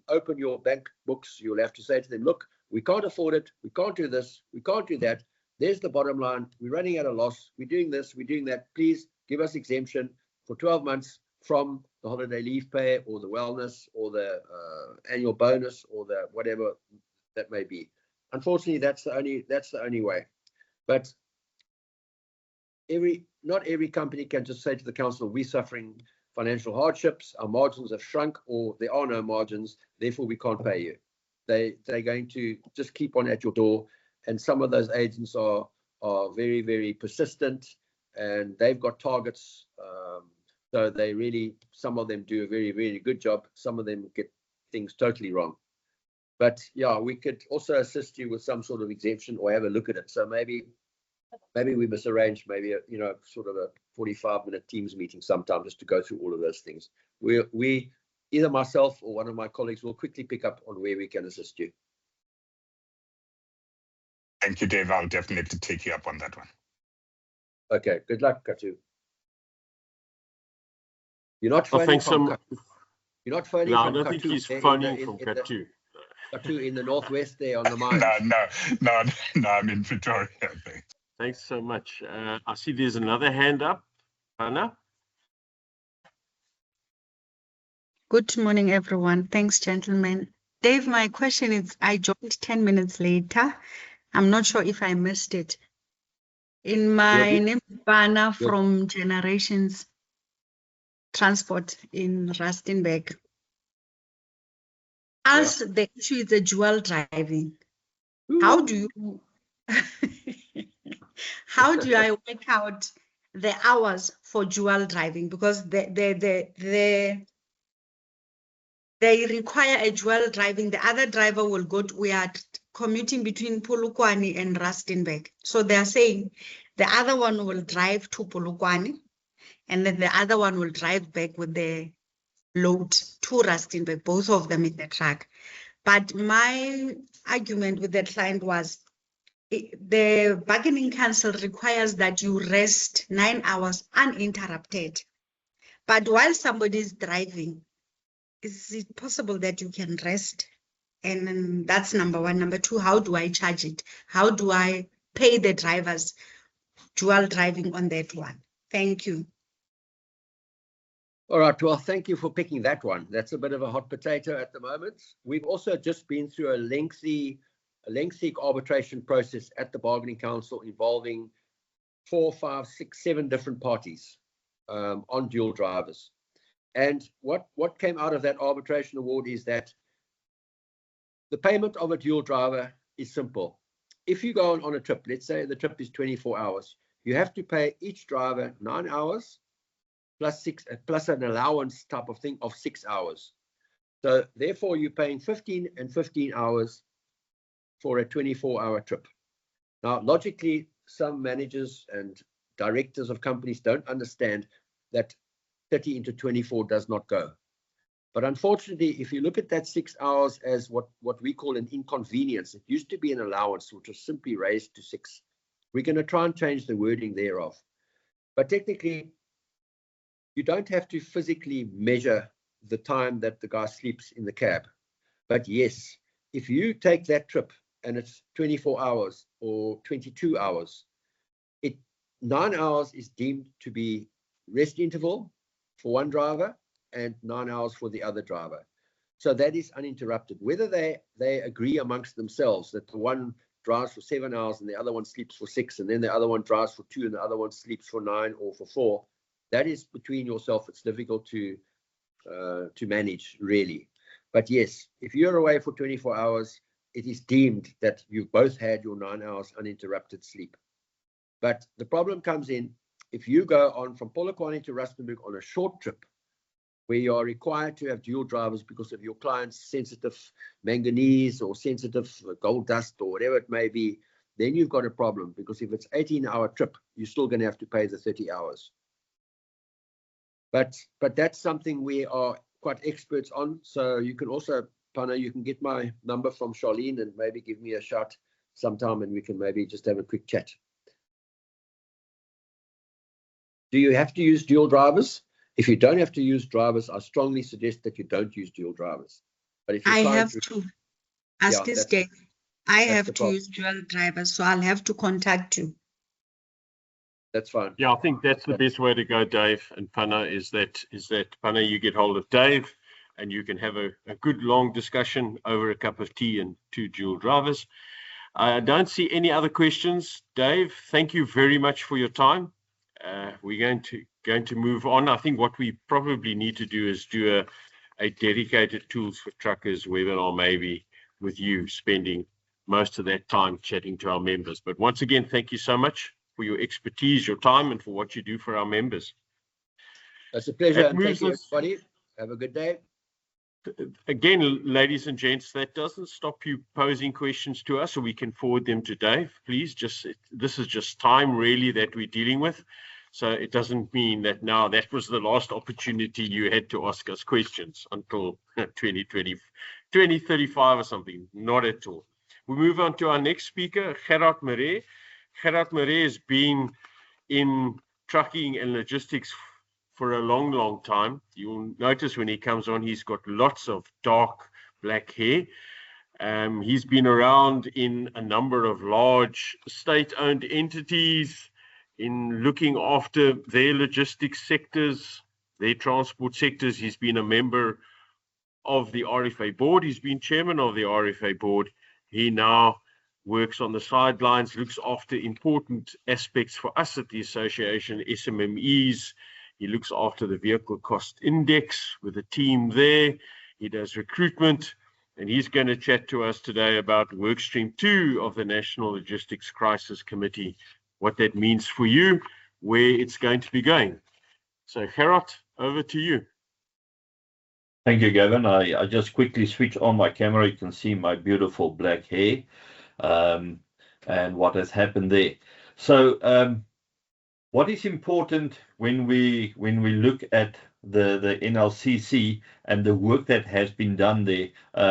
open your bank books. You'll have to say to them, look, we can't afford it. We can't do this. We can't do that. There's the bottom line. We're running at a loss. We're doing this. We're doing that. Please give us exemption for 12 months from the holiday leave pay or the wellness or the annual bonus or the whatever that may be. Unfortunately, that's the only way. But not every company can just say to the council, we're suffering financial hardships, our margins have shrunk, or there are no margins, therefore we can't pay you. They're going to just keep on at your door, and some of those agents are very, very persistent, and they've got targets. So some of them do a very, very good job. Some of them get things totally wrong. But yeah, we could also assist you with some sort of exemption or have a look at it. So maybe we must arrange maybe sort of a 45-minute Teams meeting sometime just to go through all of those things. We either myself or one of my colleagues will quickly pick up on where we can assist you. Thank you, Dave. I'll definitely take you up on that one. Okay. Good luck, Katu. You're not phoning thanks from so Katu. You're not phoning no, from Katu. I don't think he's phoning from Katu. Katu in the northwest there on the mines. No, I'm in Pretoria. Thanks so much. I see there's another hand up. Anna? Good morning, everyone. Thanks, gentlemen. Dave, my question is, I joined 10 minutes later. I'm not sure if I missed it. In my name, Bana from Generations Transport in Rustenburg. As the issue is a dual driving, how do I work out the hours for dual driving? Because they require a dual driving. The other driver will go to, we are commuting between Polokwane and Rustenburg. So they are saying the other one will drive to Polokwane and then the other one will drive back with the load to Rustenburg, both of them in the truck. But my argument with the client was the bargaining council requires that you rest 9 hours uninterrupted. But while somebody is driving, is it possible that you can rest? And then that's number one. Number two, how do I charge it? How do I pay the drivers dual driving on that one? Thank you. All right, well, thank you for picking that one. That's a bit of a hot potato at the moment. We've also just been through a lengthy arbitration process at the bargaining council involving 4, 5, 6, 7 different parties on dual drivers. And what came out of that arbitration award is that the payment of a dual driver is simple. If you go on a trip, let's say the trip is 24 hours, you have to pay each driver 9 hours plus an allowance type of thing of 6 hours. So therefore you're paying 15 and 15 hours for a 24-hour trip. Now, logically, some managers and directors of companies don't understand that 30 into 24 does not go. But unfortunately, if you look at that 6 hours as what we call an inconvenience, it used to be an allowance, which was simply raised to 6. We're going to try and change the wording thereof. But technically, you don't have to physically measure the time that the guy sleeps in the cab. But yes, if you take that trip and it's 24 hours or 22 hours, 9 hours is deemed to be rest interval for one driver and 9 hours for the other driver. So that is uninterrupted. Whether they agree amongst themselves that the one drives for 7 hours and the other one sleeps for 6, and then the other one drives for 2 and the other one sleeps for 9 or for 4, that is between yourself. It's difficult to manage, really. But yes, if you're away for 24 hours, it is deemed that you've both had your 9 hours uninterrupted sleep. But the problem comes in if you go on from Polokwane to Rustenburg on a short trip, where you are required to have dual drivers because of your client's sensitive manganese or sensitive gold dust or whatever it may be, then you've got a problem, because if it's 18-hour trip, you're still going to have to pay the 30 hours. But that's something we are quite experts on. So you can also, Pana, you can get my number from Charlene and maybe give me a shout sometime and we can maybe just have a quick chat. Do you have to use dual drivers? If you don't have to use drivers, I strongly suggest that you don't use dual drivers. But if I have to ask this day. I have to use dual drivers, so I'll have to contact you. That's fine. Yeah, I think that's the best way to go, Dave and Pana, is that Pana, you get hold of Dave and you can have a good long discussion over a cup of tea and 2 dual drivers. I don't see any other questions. Dave, thank you very much for your time. We're going to move on. I think what we probably need to do is do a dedicated Tools for Truckers webinar, maybe with you spending most of that time chatting to our members. But once again, thank you so much for your expertise, your time, and for what you do for our members. It's a pleasure. And thank you, everybody. Have a good day. Again, ladies and gents, that doesn't stop you posing questions to us, or we can forward them to Dave. Please, this is just time really that we're dealing with. So it doesn't mean that now that was the last opportunity you had to ask us questions until 2035 or something. Not at all. We move on to our next speaker, Gerard Marais. Gerard Marais has been in trucking and logistics for a long, long time. You'll notice when he comes on, he's got lots of dark black hair. He's been around in a number of large state-owned entities in looking after their logistics sectors, their transport sectors. He's been a member of the RFA board. He's been chairman of the RFA board. He now works on the sidelines, looks after important aspects for us at the association, SMMEs. He looks after the vehicle cost index with a team there. He does recruitment, and he's going to chat to us today about workstream 2 of the National Logistics Crisis Committee, what that means for you, where it's going to be going. So Gerard, over to you. Thank you, Gavin. I just quickly switch on my camera. You can see my beautiful black hair and what has happened there. So what is important when we look at the NLCC and the work that has been done there,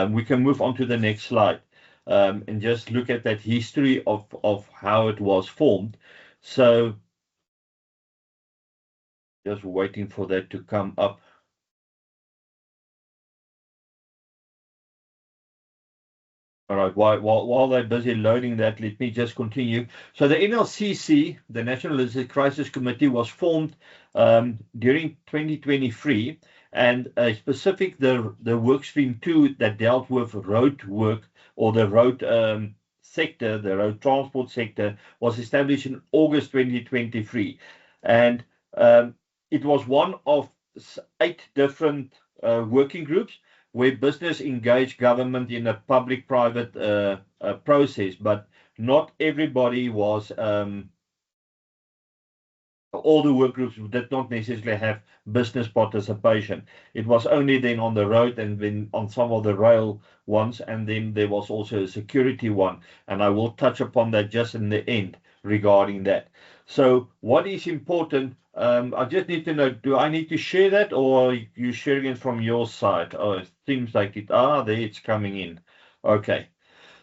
we can move on to the next slide and just look at that history of how it was formed. So just waiting for that to come up. All right, while they're busy loading that, let me just continue. So the NLCC, the National Logistics Crisis Committee, was formed during 2023, and specific the work stream 2 that dealt with road work or the road sector, the road transport sector, was established in August 2023, and it was one of 8 different working groups where business engaged government in a public-private process, but not everybody was, all the work groups did not necessarily have business participation. It was only then on the road and then on some of the rail ones, and then there was also a security one, and I will touch upon that just in the end regarding that. So what is important, I just need to know, do I need to share that or are you sharing it from your side? Oh, it seems like it, there it's coming in. Okay.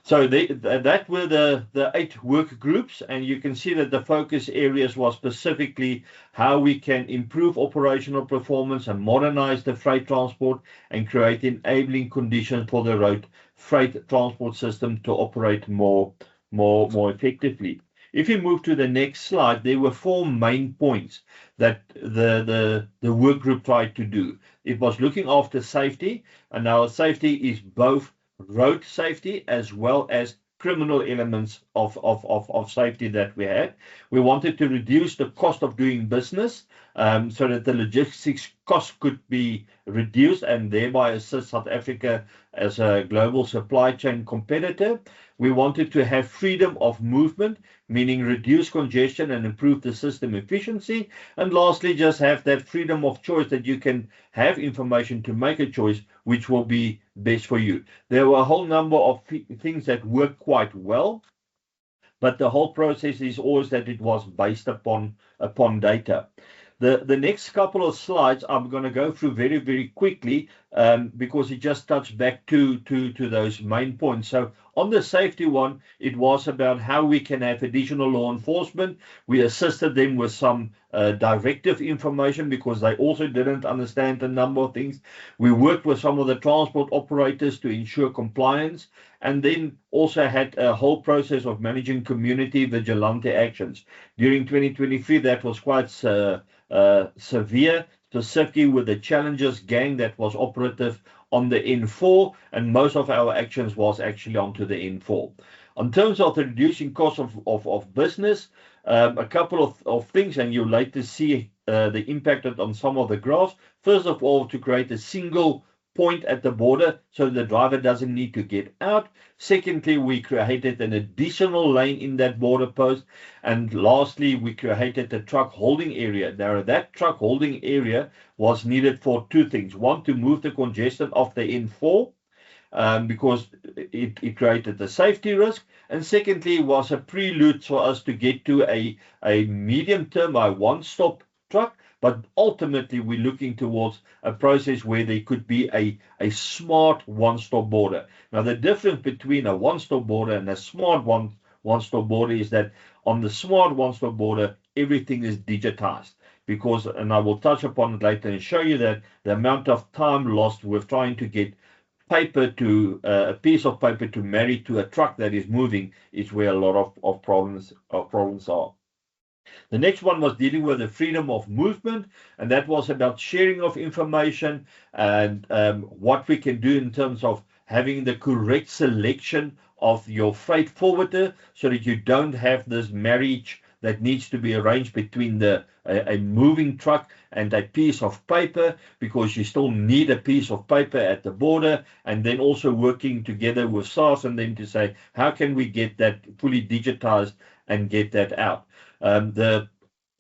So that were the 8 work groups, and you can see that the focus areas was specifically how we can improve operational performance and modernize the freight transport and create enabling conditions for the road freight transport system to operate more effectively. If you move to the next slide, there were 4 main points that the work group tried to do. It was looking after safety, and our safety is both road safety as well as criminal elements of safety that we had. We wanted to reduce the cost of doing business so that the logistics cost could be reduced and thereby assist South Africa as a global supply chain competitor. We wanted to have freedom of movement, meaning reduce congestion and improve the system efficiency. And lastly, just have that freedom of choice that you can have information to make a choice which will be best for you. There were a whole number of things that worked quite well, but the whole process is always that it was based upon data. The next couple of slides I'm going to go through very, very quickly because it just touched back to those main points. So on the safety one, it was about how we can have additional law enforcement. We assisted them with some directive information because they also didn't understand a number of things. We worked with some of the transport operators to ensure compliance, and then also had a whole process of managing community vigilante actions. During 2023, that was quite severe, specifically with the Challengers gang that was operative on the N4, and most of our actions was actually onto the N4. In terms of the reducing cost of business, a couple of things, and you'll later see the impact on some of the graphs. First of all, to create a single point at the border so the driver doesn't need to get out. Secondly, we created an additional lane in that border post. And lastly, we created a truck holding area. Now, that truck holding area was needed for 2 things. One, to move the congestion off the N4 because it created a safety risk. And secondly, was a prelude for us to get to a medium term, a one-stop truck. But ultimately, we're looking towards a process where there could be a smart one-stop border. Now, the difference between a one-stop border and a smart one-stop border is that on the smart one-stop border, everything is digitized. Because, and I will touch upon it later and show you that the amount of time lost with trying to get paper to a piece of paper to marry to a truck that is moving is where a lot of problems are. The next one was dealing with the freedom of movement, and that was about sharing of information and what we can do in terms of having the correct selection of your freight forwarder so that you don't have this marriage that needs to be arranged between a moving truck and a piece of paper, because you still need a piece of paper at the border, and then also working together with SARS and them to say, how can we get that fully digitized and get that out? The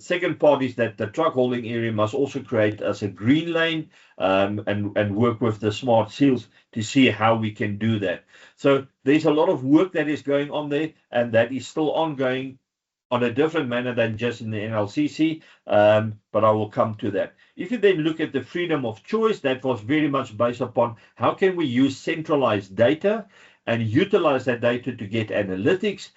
second part is that the truck holding area must also create as a green lane, and work with the smart seals to see how we can do that. So there's a lot of work that is going on there, and that is still ongoing on a different manner than just in the NLCC, but I will come to that. If you then look at the freedom of choice, that was very much based upon how can we use centralized data and utilize that data to get analytics,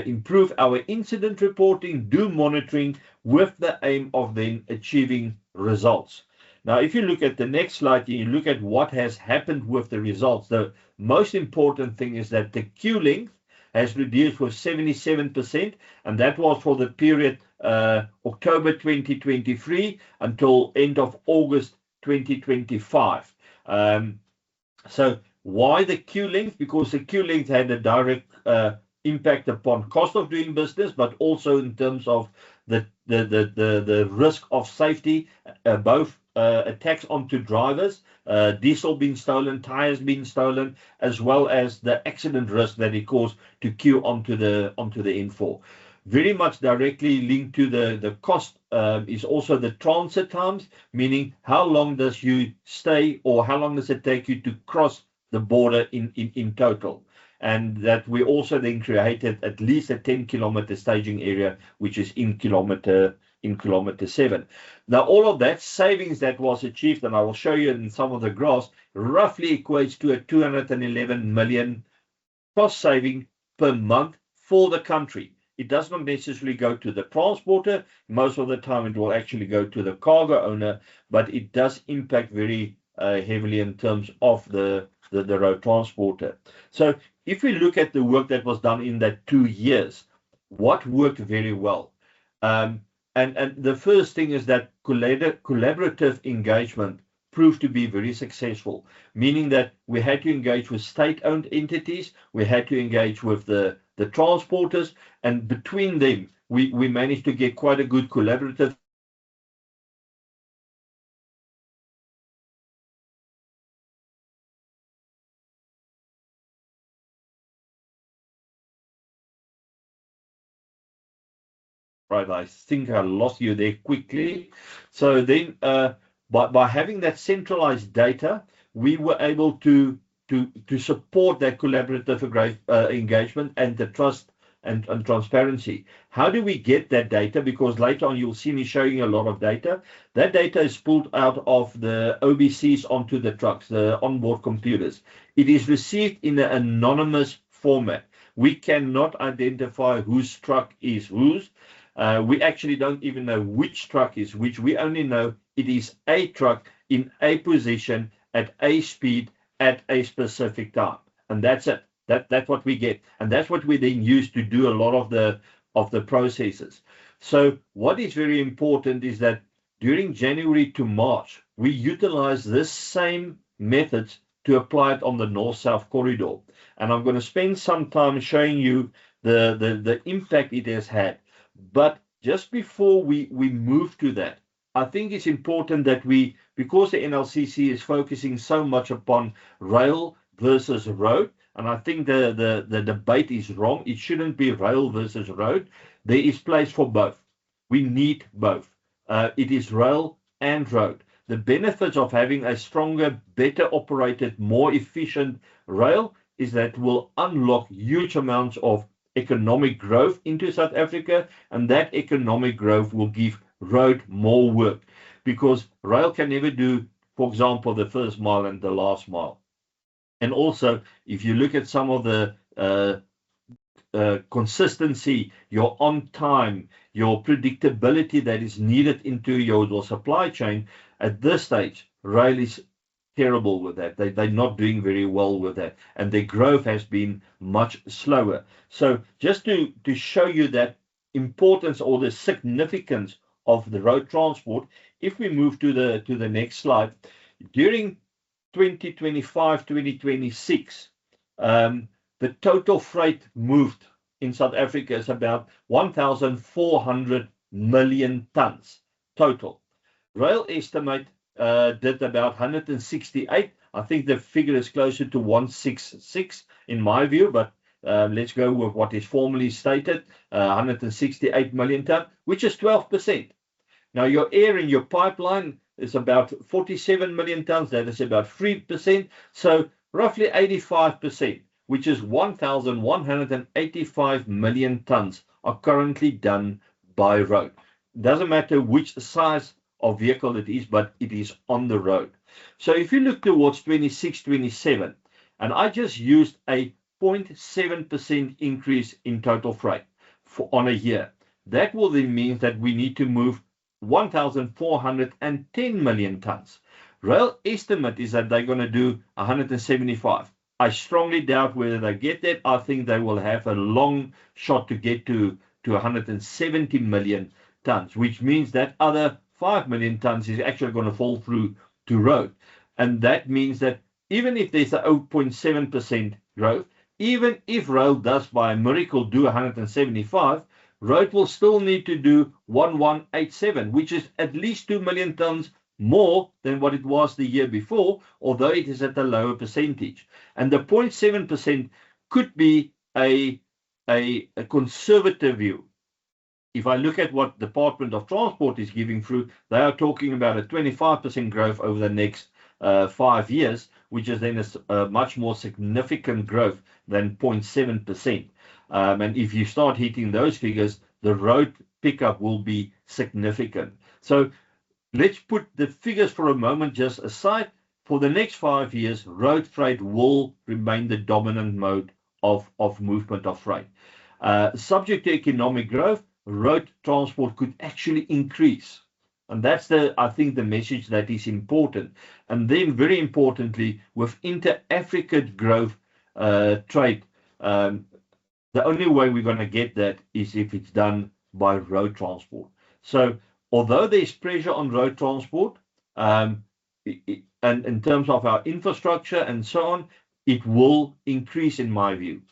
improve our incident reporting, do monitoring with the aim of then achieving results. Now, if you look at the next slide, you look at what has happened with the results. The most important thing is that the queue length has reduced with 77%, and that was for the period October 2023 until end of August 2025. So why the queue length? Because the queue length had a direct impact upon cost of doing business, but also in terms of the risk of safety, both attacks onto drivers, diesel being stolen, tires being stolen, as well as the accident risk that it caused to queue onto the N4. Very much directly linked to the cost is also the transit times, meaning how long does you stay or how long does it take you to cross the border in total. And that we also then created at least a 10-kilometer staging area, which is in kilometer 7. Now, all of that savings that was achieved, and I will show you in some of the graphs, roughly equates to a 211 million cost saving per month for the country. It does not necessarily go to the transporter. Most of the time it will actually go to the cargo owner, but it does impact very heavily in terms of the road transporter. So if we look at the work that was done in that 2 years, what worked very well? And the first thing is that collaborative engagement proved to be very successful, meaning that we had to engage with state-owned entities, we had to engage with the transporters, and between them, we managed to get quite a good collaborative Right, I think I lost you there quickly. So then, by having that centralized data, we were able to support that collaborative engagement and the trust and transparency. How do we get that data? Because later on you'll see me showing a lot of data. That data is pulled out of the OBCs onto the trucks, the onboard computers. It is received in an anonymous format. We cannot identify whose truck is whose. We actually don't even know which truck is which. We only know it is a truck in a position at a speed at a specific time, and that's it. That's what we get, and that's what we then use to do a lot of the processes. So what is very important is that during January to March, we utilize this same methods to apply it on the north-south corridor, and I'm going to spend some time showing you the impact it has had. But just before we move to that, I think it's important that because the NLCC is focusing so much upon rail versus road, and I think the debate is wrong. It shouldn't be rail versus road. There is place for both. We need both. It is rail and road. The benefits of having a stronger, better operated, more efficient rail is that will unlock huge amounts of economic growth into South Africa, and that economic growth will give road more work, because rail can never do, for example, the first mile and the last mile. And also, if you look at some of the consistency, your on time, your predictability that is needed into your supply chain, at this stage, rail is terrible with that. They're not doing very well with that, and their growth has been much slower. So just to show you that importance or the significance of the road transport, if we move to the next slide, during 2025-2026, the total freight moved in South Africa is about 1,400 million tons total. Rail estimate did about 168. I think the figure is closer to 166 in my view, but let's go with what is formally stated, 168 million ton, which is 12%. Now your air in your pipeline is about 47 million tons. That is about 3%. So roughly 85%, which is 1,185 million tons, are currently done by road. Doesn't matter which size of vehicle it is, but it is on the road. So if you look towards 26, 27, and I just used a 0.7% increase in total freight on a year, that will then mean that we need to move 1,410 million tons. Rail estimate is that they're going to do 175. I strongly doubt whether they get that. I think they will have a long shot to get to 170 million tons, which means that other 5 million tons is actually going to fall through to road. And that means that even if there's a 0.7% growth, even if rail does by a miracle do 175, road will still need to do 1187, which is at least 2 million tons more than what it was the year before, although it is at a lower percentage. And the 0.7% could be a conservative view. If I look at what Department of Transport is giving through, they are talking about a 25% growth over the next 5 years, which is then a much more significant growth than 0.7%. And if you start hitting those figures, the road pickup will be significant. So let's put the figures for a moment just aside. For the next 5 years, road freight will remain the dominant mode of movement of freight. Subject to economic growth, road transport could actually increase. And that's I think the message that is important. And then very importantly, with inter-Africa growth trade, the only way we're going to get that is if it's done by road transport. So although there's pressure on road transport, and in terms of our infrastructure and so on, it will increase in my view.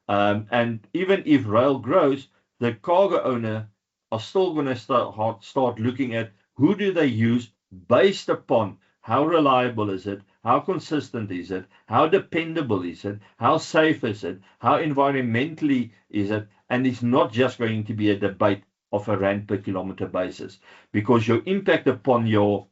And even if rail grows, the cargo owner are still going to start looking at who do they use based upon how reliable is it, how consistent is it, how dependable is it, how safe is it, how environmentally is it, and it's not just going to be a debate of a rand per kilometer basis, because your impact upon the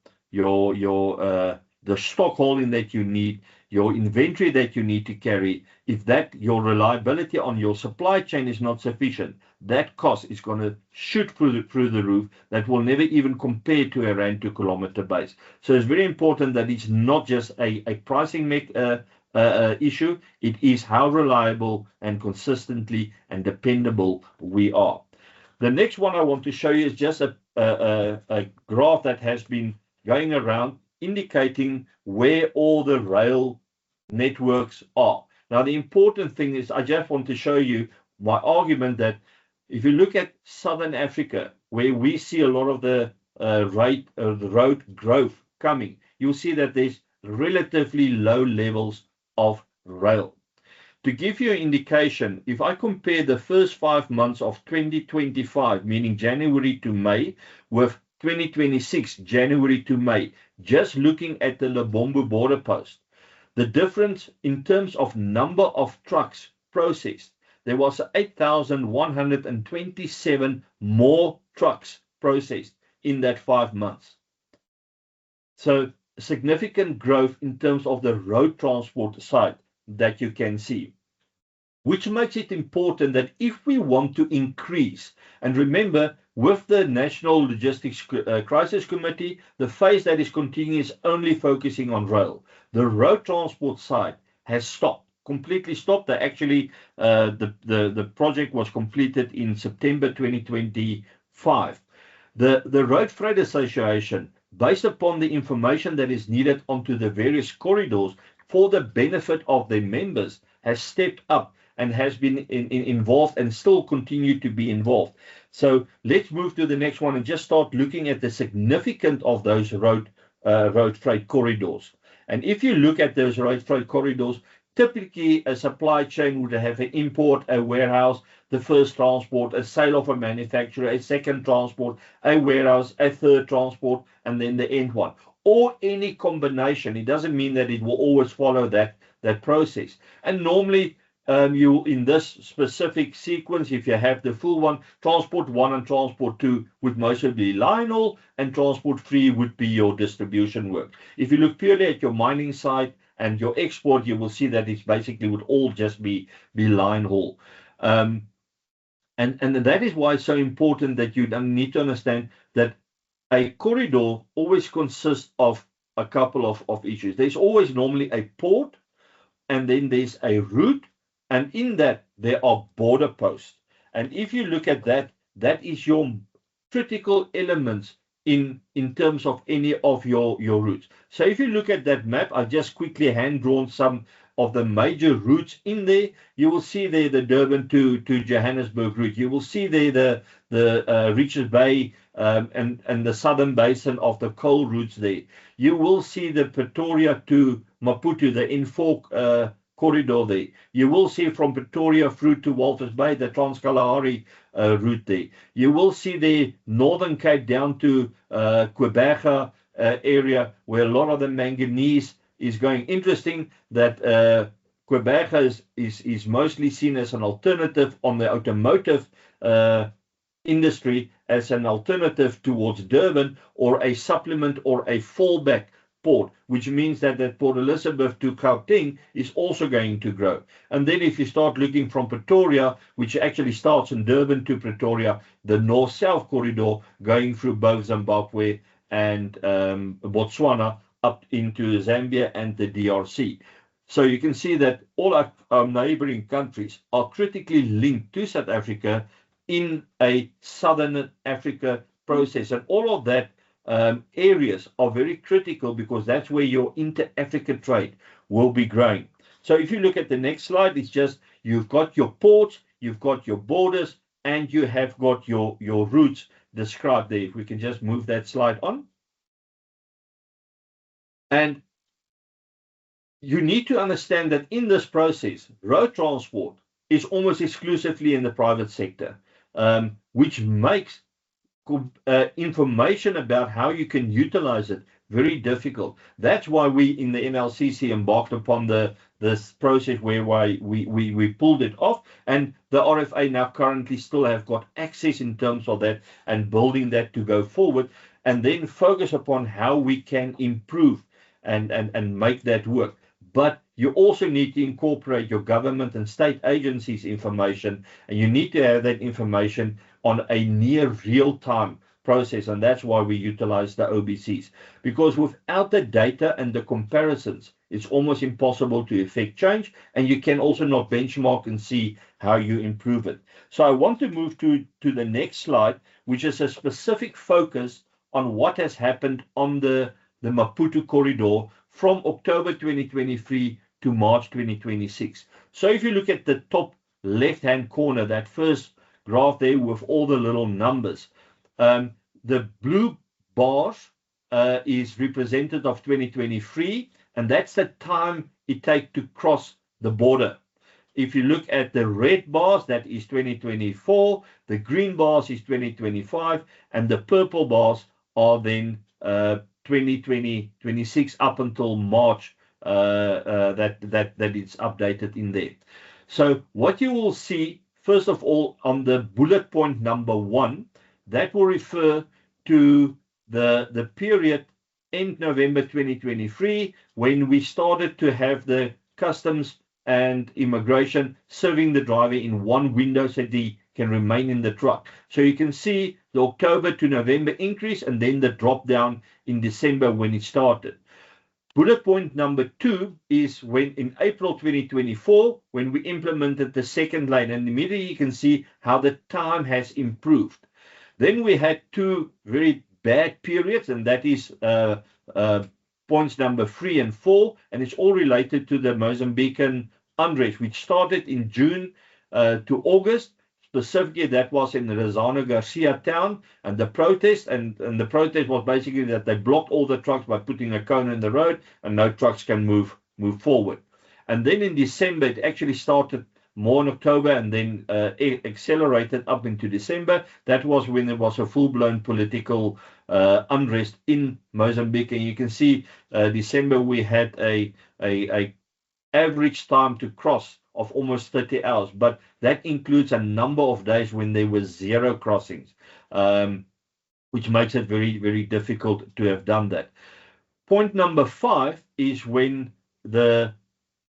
stock holding that you need, your inventory that you need to carry, if that your reliability on your supply chain is not sufficient, that cost is going to shoot through the roof. That will never even compare to a rand per kilometer base. So it's very important that it's not just a pricing issue. It is how reliable and consistently and dependable we are. The next one I want to show you is just a graph that has been going around indicating where all the rail networks are. Now, the important thing is I just want to show you my argument that if you look at Southern Africa, where we see a lot of the road growth coming, you'll see that there's relatively low levels of rail. To give you an indication, if I compare the first 5 months of 2025, meaning January to May, with 2026, January to May, just looking at the Lebombo border post, the difference in terms of number of trucks processed, there was 8,127 more trucks processed in that 5 months. So significant growth in terms of the road transport side that you can see, which makes it important that if we want to increase, and remember, with the National Logistics Crisis Committee, the phase that is continuing is only focusing on rail. The road transport side has stopped, completely stopped. They actually, the project was completed in September 2025. The Road Freight Association, based upon the information that is needed onto the various corridors for the benefit of their members, has stepped up and has been involved and still continue to be involved. So let's move to the next one and just start looking at the significance of those road freight corridors. And if you look at those road freight corridors, typically a supply chain would have an import, a warehouse, the first transport, a sale of a manufacturer, a second transport, a warehouse, a third transport, and then the end one. Or any combination. It doesn't mean that it will always follow that process. And normally you in this specific sequence, if you have the full one, transport 1 and transport 2 would mostly be line haul, and transport 3 would be your distribution work. If you look purely at your mining side and your export, you will see that it basically would all just be line haul. And that is why it's so important that you need to understand that a corridor always consists of a couple of issues. There's always normally a port, and then there's a route, and in that there are border posts. And if you look at that, that is your critical elements in terms of any of your routes. So if you look at that map, I just quickly hand drawn some of the major routes in there. You will see there the Durban to Johannesburg route. You will see there the Richards Bay and the southern basin of the coal routes there. You will see the Pretoria to Maputo, the N4 corridor there. You will see from Pretoria through to Walvis Bay, the Trans-Kalahari route there. You will see the Northern Cape down to Quebec area, where a lot of the manganese is going. Interesting that Quebec is mostly seen as an alternative on the automotive industry, as an alternative towards Durban, or a supplement or a fallback port, which means that Port Elizabeth to Gauteng is also going to grow. And then if you start looking from Pretoria, which actually starts in Durban to Pretoria, the north-south corridor going through both Zimbabwe and Botswana up into Zambia and the DRC. So you can see that all our neighboring countries are critically linked to South Africa in a Southern Africa process. And all of that areas are very critical, because that's where your inter-Africa trade will be growing. So if you look at the next slide, it's just you've got your ports, you've got your borders, and you have got your routes described there. If we can just move that slide on. And you need to understand that in this process, road transport is almost exclusively in the private sector, which makes information about how you can utilize it very difficult. That's why we in the NLCC embarked upon this process where we pulled it off, and the RFA now currently still have got access in terms of that and building that to go forward, and then focus upon how we can improve and make that work. But you also need to incorporate your government and state agencies' information, and you need to have that information on a near real-time process, and that's why we utilize the OBCs. Because without the data and the comparisons, it's almost impossible to effect change, and you can also not benchmark and see how you improve it. So I want to move to the next slide, which is a specific focus on what has happened on the Maputo corridor from October 2023 to March 2026. So if you look at the top left-hand corner, that first graph there with all the little numbers, the blue bars is representative of 2023, and that's the time it takes to cross the border. If you look at the red bars, that is 2024, the green bars is 2025, and the purple bars are then 2026 up until March, that it's updated in there. So what you will see, first of all, on the bullet point number 1, that will refer to the period end November 2023, when we started to have the customs and immigration serving the driver in one window so that he can remain in the truck. So you can see the October to November increase, and then the drop down in December when it started. Bullet point number 2 is when in April 2024, when we implemented the second lane, and immediately you can see how the time has improved. Then we had 2 very bad periods, and that is points number 3 and 4, and it's all related to the Mozambican unrest, which started in June to August. Specifically, that was in the Rosano Garcia town, and the protest, and the protest was basically that they blocked all the trucks by putting a cone in the road, and no trucks can move forward. And then in December, it actually started more in October, and then accelerated up into December. That was when there was a full-blown political unrest in Mozambique, and you can see December we had a average time to cross of almost 30 hours, but that includes a number of days when there were 0 crossings, which makes it very, very difficult to have done that. Point number 5 is when the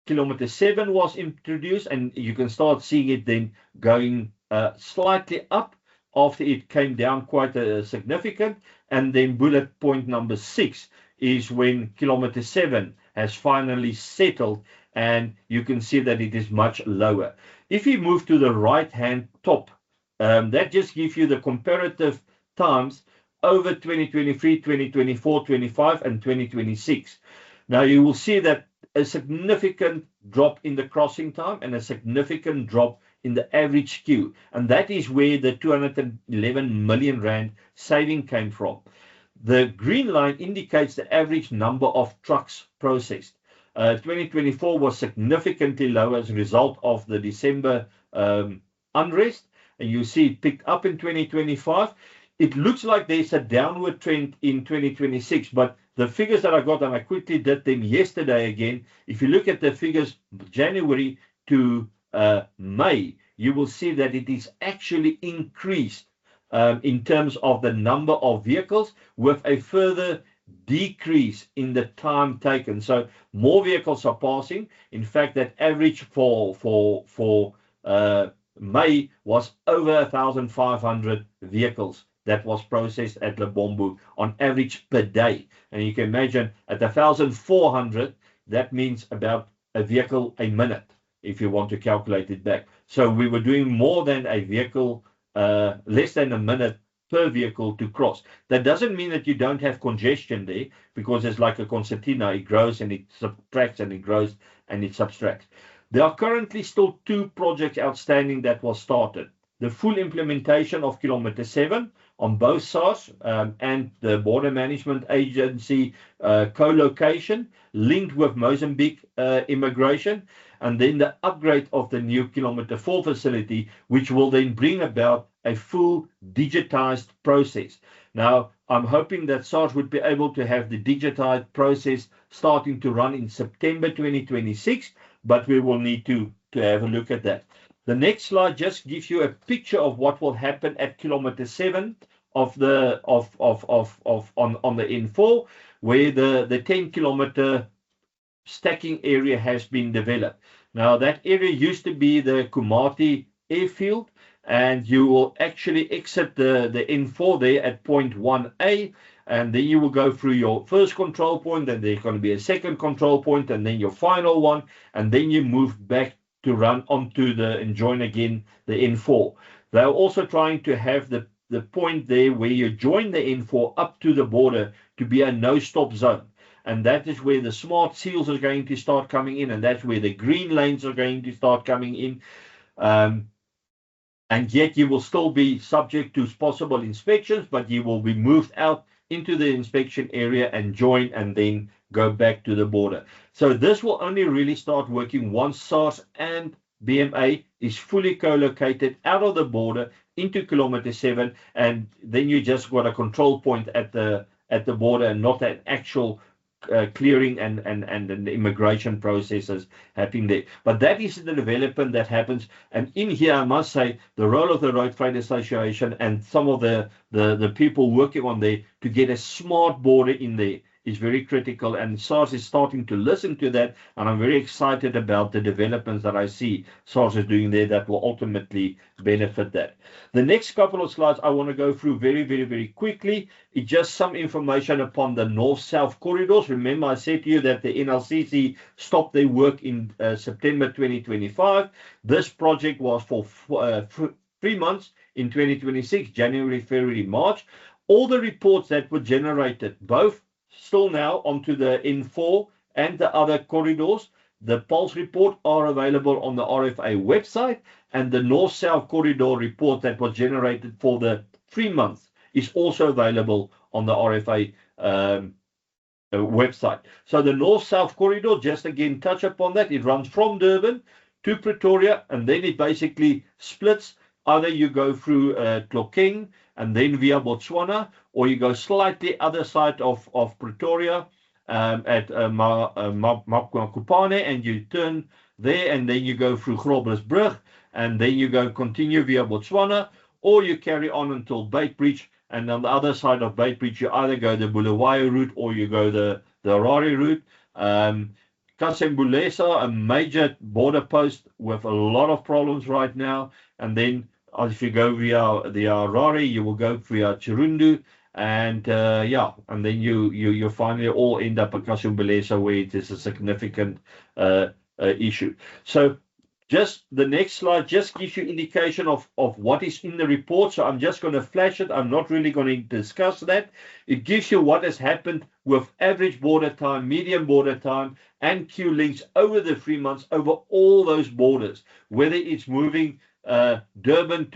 kilometer 7 was introduced, and you can start seeing it then going slightly up after it came down quite significant. And then bullet point number 6 is when kilometer 7 has finally settled, and you can see that it is much lower. If you move to the right hand top, that just gives you the comparative times over 2023, 2024, 25 and 2026. Now you will see that a significant drop in the crossing time and a significant drop in the average queue, and that is where the 211 million rand saving came from. The green line indicates the average number of trucks processed. 2024 was significantly lower as a result of the December unrest, and you see it picked up in 2025. It looks like there's a downward trend in 2026, but the figures that I got, and I quickly did them yesterday again, if you look at the figures January to May, you will see that it is actually increased in terms of the number of vehicles, with a further decrease in the time taken. So more vehicles are passing. In fact, that average for May was over 1,500 vehicles that was processed at Lebombo on average per day. And you can imagine at 1,400, that means about a vehicle a minute, if you want to calculate it back. So we were doing more than a vehicle, less than a minute per vehicle to cross. That doesn't mean that you don't have congestion there, because it's like a concertina. It grows and it subtracts, and it grows and it subtracts. There are currently still 2 projects outstanding that was started. The full implementation of kilometer 7 on both SARS and the Border Management Agency co-location linked with Mozambique immigration, and then the upgrade of the new kilometer 4 facility, which will then bring about a full digitized process. Now, I'm hoping that SARS would be able to have the digitized process starting to run in September 2026, but we will need to have a look at that. The next slide just gives you a picture of what will happen at kilometer 7 of the on the N4, where the 10-kilometer stacking area has been developed. Now that area used to be the Kumati airfield, and you will actually exit the N4 there at point 1A, and then you will go through your first control point, and there's going to be a second control point, and then your final one, and then you move back to run onto and join again the N4. They're also trying to have the point there where you join the N4 up to the border to be a no-stop zone. And that is where the smart seals are going to start coming in, and that's where the green lanes are going to start coming in. And yet you will still be subject to possible inspections, but you will be moved out into the inspection area and join, and then go back to the border. So this will only really start working once SARS and BMA is fully co-located out of the border into kilometer 7, and then you just got a control point at the border, and not an actual clearing and the immigration processes happening there. But that is the development that happens. And in here, I must say, the role of the Road Freight Association and some of the people working on there to get a smart border in there is very critical, and SARS is starting to listen to that, and I'm very excited about the developments that I see SARS is doing there that will ultimately benefit that. The next couple of slides I want to go through very, very, very quickly. It's just some information upon the north-south corridors. Remember, I said to you that the NLCC stopped their work in September 2025. This project was for 3 months in 2026, January, February, March. All the reports that were generated, both still now onto the N4 and the other corridors, the Pulse report are available on the RFA website, and the North-South corridor report that was generated for the 3 months is also available on the RFA website. So the North-South corridor, just again touch upon that, it runs from Durban to Pretoria, and then it basically splits. Either you go through Tlokeng and then via Botswana, or you go slightly other side of Pretoria at Mapungubane, and you turn there, and then you go through Groblersbrug, and then you go continue via Botswana, or you carry on until Beitbridge, and on the other side of Beitbridge, you either go the Bulawayo route or you go the Harare route. Kasembulesa, a major border post with a lot of problems right now, and then if you go via the Harare, you will go via Chirundu, and and then you finally all end up at Kasembulesa, where it is a significant issue. So just the next slide just gives you indication of what is in the report. So I'm just going to flash it. I'm not really going to discuss that. It gives you what has happened with average border time, median border time, and queue links over the 3 months over all those borders, whether it's moving Durban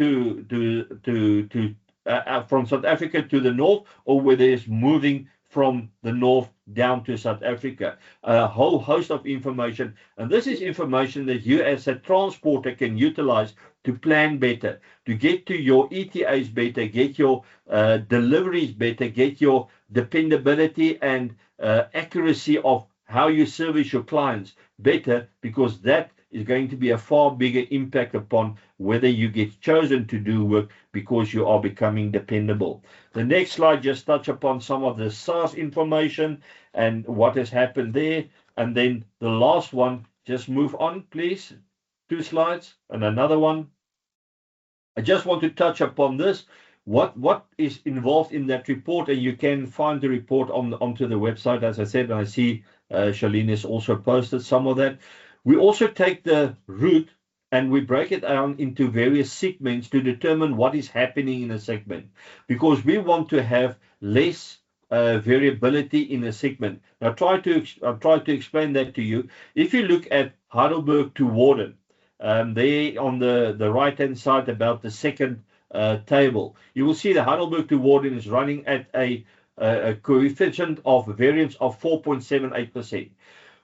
from South Africa to the north, or whether it's moving from the north down to South Africa. A whole host of information, and this is information that you as a transporter can utilize to plan better, to get to your ETAs better, get your deliveries better, get your dependability and accuracy of how you service your clients better, because that is going to be a far bigger impact upon whether you get chosen to do work, because you are becoming dependable. The next slide just touch upon some of the SARS information and what has happened there. And then the last one, just move on, please. 2 slides and another one. I just want to touch upon this. What is involved in that report, and you can find the report onto the website, as I said, and I see Charlene has also posted some of that. We also take the route and we break it down into various segments to determine what is happening in a segment, because we want to have less variability in a segment. Now, I'll try to explain that to you. If you look at Heidelberg to Warden, there on the right-hand side, about the second table, you will see the Heidelberg to Warden is running at a coefficient of variance of 4.78%.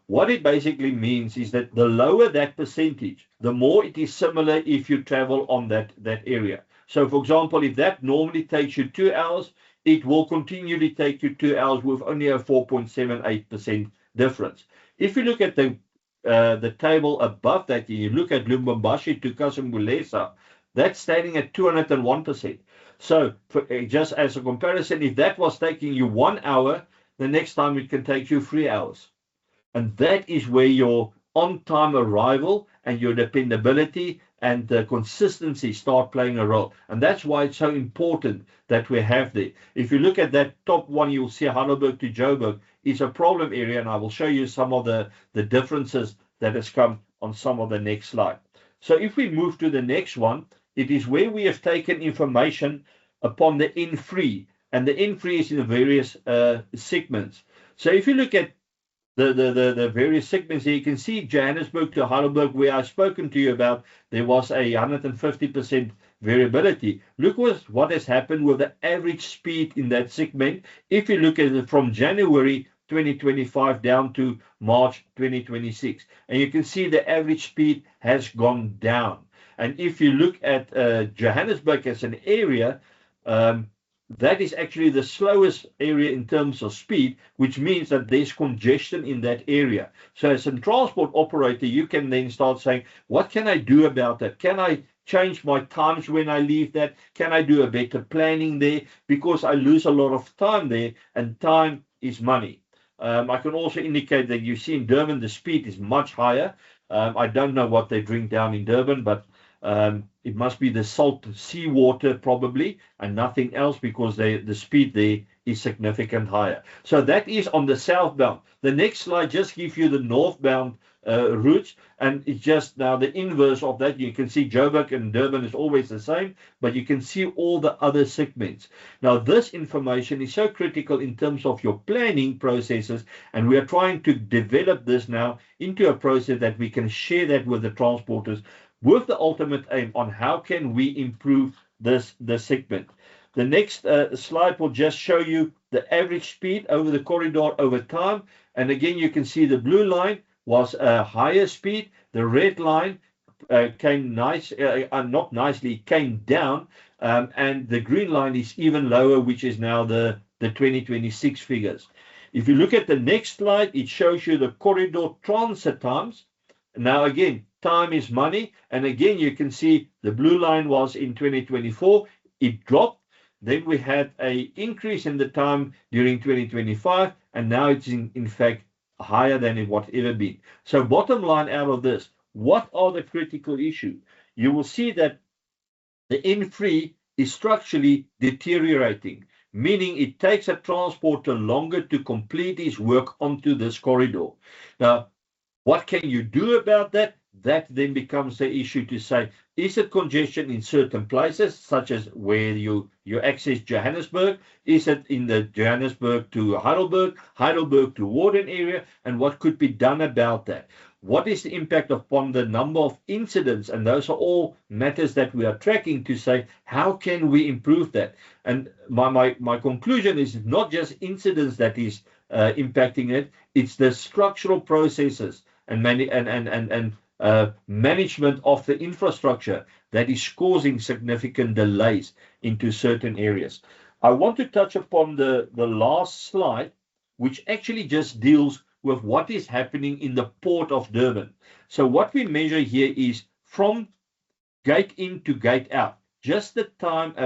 What it basically means is that the lower that percentage, the more it is similar if you travel on that area. So, for example, if that normally takes you 2 hours, it will continually take you 2 hours with only a 4.78% difference. If you look at the table above that, you look at Lubumbashi to Kasembulesa, that's standing at 201%. So, just as a comparison, if that was taking you 1 hour, the next time it can take you 3 hours. And that is where your on-time arrival and your dependability and the consistency start playing a role. And that's why it's so important that we have there. If you look at that top one, you'll see Heidelberg to Joburg is a problem area, and I will show you some of the differences that has come on some of the next slide. So if we move to the next one, it is where we have taken information upon the N3, and the N3 is in the various segments. So if you look at the various segments here, you can see Johannesburg to Heidelberg, where I've spoken to you about, there was a 150% variability. Look what has happened with the average speed in that segment. If you look at it from January 2025 down to March 2026, and you can see the average speed has gone down. And if you look at Johannesburg as an area, that is actually the slowest area in terms of speed, which means that there's congestion in that area. So as a transport operator, you can then start saying, what can I do about that? Can I change my times when I leave that? Can I do a better planning there? Because I lose a lot of time there, and time is money. I can also indicate that you see in Durban, the speed is much higher. I don't know what they drink down in Durban, but it must be the salt seawater probably, and nothing else, because the speed there is significant higher. So that is on the southbound. The next slide just gives you the northbound routes, and it's just now the inverse of that. You can see Joburg and Durban is always the same, but you can see all the other segments. Now, this information is so critical in terms of your planning processes, and we are trying to develop this now into a process that we can share that with the transporters, with the ultimate aim on how can we improve the segment. The next slide will just show you the average speed over the corridor over time. And again, you can see the blue line was a higher speed. The red line came came down. And the green line is even lower, which is now the 2026 figures. If you look at the next slide, it shows you the corridor transit times Now, again, time is money. And again, you can see the blue line was in 2024. It dropped. Then we had an increase in the time during 2025. And now it's in fact higher than it was ever been. So bottom line out of this, what are the critical issues? You will see that the N3 is structurally deteriorating, meaning it takes a transporter longer to complete his work onto this corridor. Now, what can you do about that? That then becomes the issue to say, is it congestion in certain places, such as where you access Johannesburg? Is it in the Johannesburg to Heidelberg, Heidelberg to Warden area? And what could be done about that? What is the impact upon the number of incidents? And those are all matters that we are tracking to say, how can we improve that? And my conclusion is not just incidents that is impacting it, it's the structural processes and management of the infrastructure that is causing significant delays into certain areas. I want to touch upon the last slide, which actually just deals with what is happening in the Port of Durban. So what we measure here is from gate in to gate out, just the time a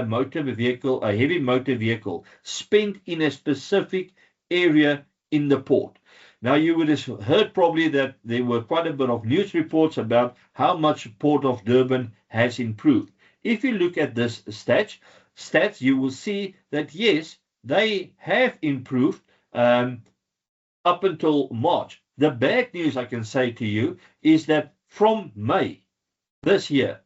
heavy motor vehicle spent in a specific area in the port. Now, you would have heard probably that there were quite a bit of news reports about how much Port of Durban has improved. If you look at this stats, you will see that, yes, they have improved up until March. The bad news I can say to you is that from May this year,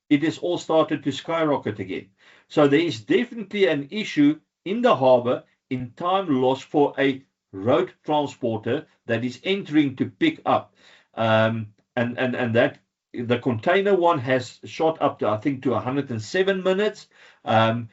it has all started to skyrocket again. So there is definitely an issue in the harbour in time lost for a road transporter that is entering to pick up, and that the container one has shot up to, I think, to 107 minutes, and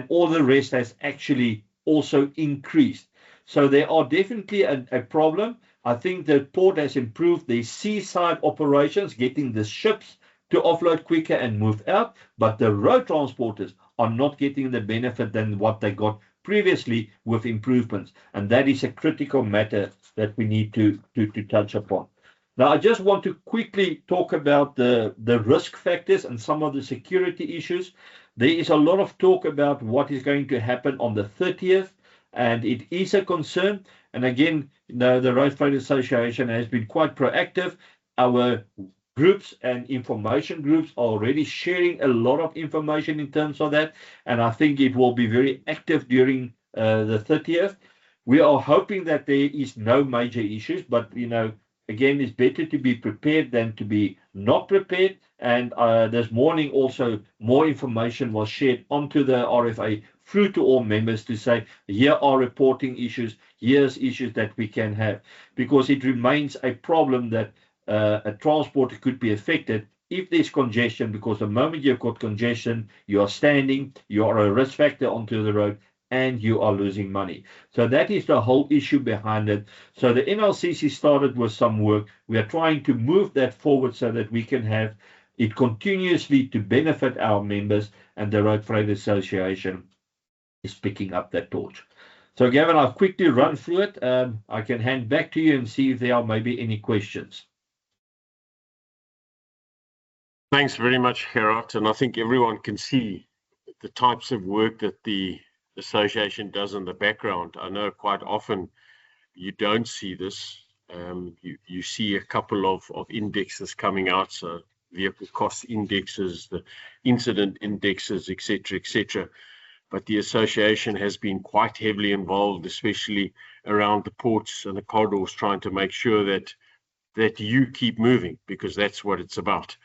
all the rest has actually also increased. So there are definitely a problem. I think the port has improved the seaside operations, getting the ships to offload quicker and move out, but the road transporters are not getting the benefit than what they got previously with improvements. And that is a critical matter that we need to touch upon. Now, I just want to quickly talk about the risk factors and some of the security issues. There is a lot of talk about what is going to happen on the 30th, and it is a concern. And again, the Road Freight Association has been quite proactive. Our groups and information groups are already sharing a lot of information in terms of that, and I think it will be very active during the 30th. We are hoping that there is no major issues, but again, it's better to be prepared than to be not prepared. And this morning also more information was shared onto the RFA through to all members to say, here are reporting issues, here's issues that we can have, because it remains a problem that a transporter could be affected if there's congestion, because the moment you've got congestion, you are standing, you are a risk factor onto the road, and you are losing money. So that is the whole issue behind it. So the NLCC started with some work. We are trying to move that forward so that we can have it continuously to benefit our members, and the Road Freight Association is picking up that torch. So Gavin, I've quickly run through it. I can hand back to you and see if there are maybe any questions. Thanks very much, Gerard. And I think everyone can see the types of work that the association does in the background. I know quite often you don't see this. You see a couple of indexes coming out, so vehicle cost indexes, the incident indexes, etc., etc. But the association has been quite heavily involved, especially around the ports and the corridors, trying to make sure that you keep moving, because that's what it's about.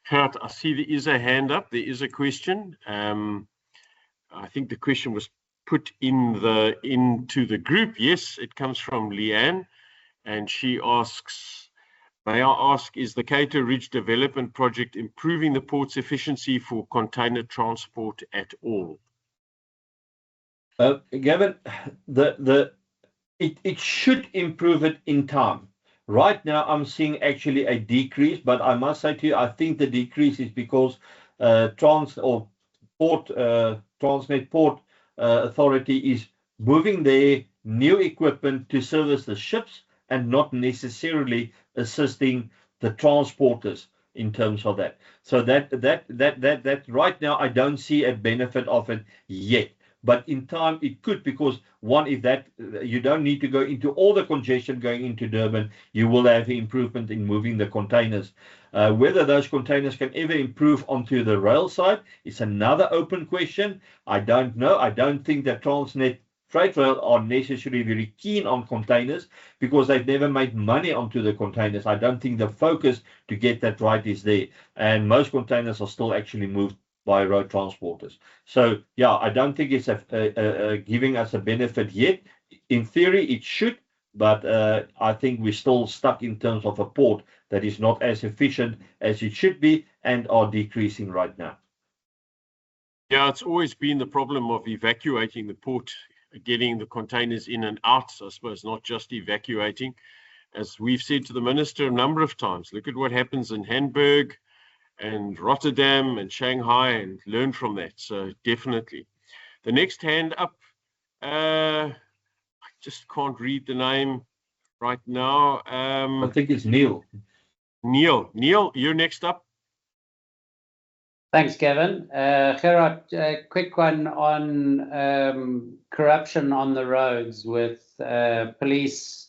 Gerard, I see there is a hand up. There is a question. I think the question was put into the group. Yes, it comes from Leanne, and she asks, may I ask, is the Cato Ridge Development Project improving the port's efficiency for container transport at all? Gavin, it should improve it in time. Right now, I'm seeing actually a decrease, but I must say to you, I think the decrease is because Transnet Port Authority is moving their new equipment to service the ships and not necessarily assisting the transporters in terms of that. So that right now I don't see a benefit of it yet. But in time it could, because one, if that you don't need to go into all the congestion going into Durban, you will have improvement in moving the containers. Whether those containers can ever improve onto the rail side is another open question. I don't know. I don't think that Transnet Freight Rail are necessarily very keen on containers because they've never made money onto the containers. I don't think the focus to get that right is there. And most containers are still actually moved by road transporters. So yeah, I don't think it's giving us a benefit yet. In theory, it should, but I think we're still stuck in terms of a port that is not as efficient as it should be and are decreasing right now. Yeah, it's always been the problem of evacuating the port, getting the containers in and out, I suppose, not just evacuating. As we've said to the minister a number of times, look at what happens in Hamburg and Rotterdam and Shanghai and learn from that. So definitely. The next hand up, I just can't read the name right now. I think it's Neil. Neil, you're next up. Thanks, Gavin. Gerard, a quick one on corruption on the roads with police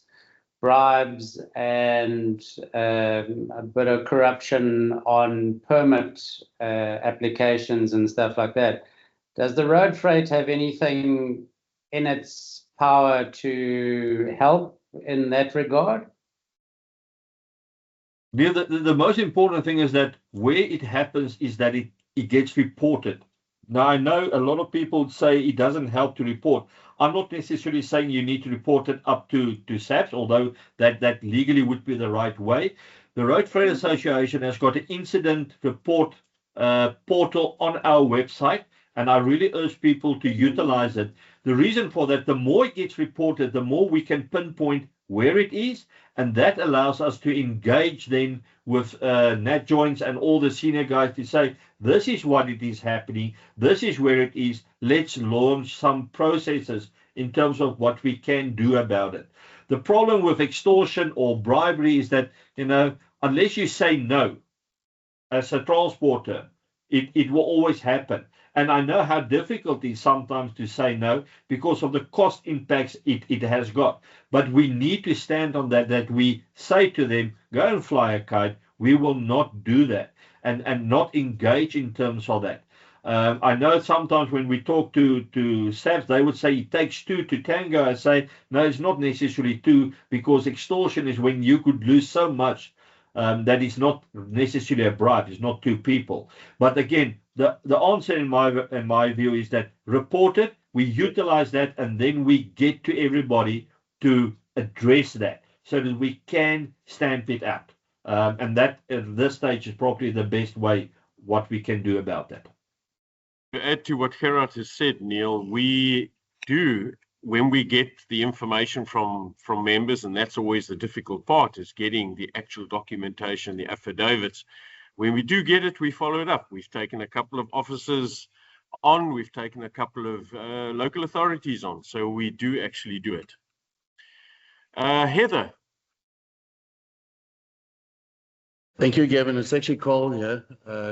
bribes and a bit of corruption on permit applications and stuff like that. Does the road freight have anything in its power to help in that regard? The most important thing is that where it happens is that it gets reported. Now, I know a lot of people say it doesn't help to report. I'm not necessarily saying you need to report it up to SAPS, although that legally would be the right way. The Road Freight Association has got an incident report portal on our website, and I really urge people to utilize it. The reason for that, the more it gets reported, the more we can pinpoint where it is, and that allows us to engage then with Nat Joins and all the senior guys to say, this is what it is happening, this is where it is, let's launch some processes in terms of what we can do about it. The problem with extortion or bribery is that, unless you say no as a transporter, it will always happen. And I know how difficult it is sometimes to say no because of the cost impacts it has got. But we need to stand on that we say to them, go and fly a kite. We will not do that and not engage in terms of that. I know sometimes when we talk to SAPS, they would say it takes two to tango. I say, no, it's not necessarily two, because extortion is when you could lose so much that is not necessarily a bribe. It's not two people. But again, the answer in my view is that report it, we utilize that, and then we get to everybody to address that so that we can stamp it out. And that at this stage is probably the best way what we can do about that. To add to what Gerard has said, Neil, we do, when we get the information from members, and that's always the difficult part, is getting the actual documentation, the affidavits. When we do get it, we follow it up. We've taken a couple of officers on, we've taken a couple of local authorities on, so we do actually do it. Heather. Thank you, Gavin. It's actually Carl here,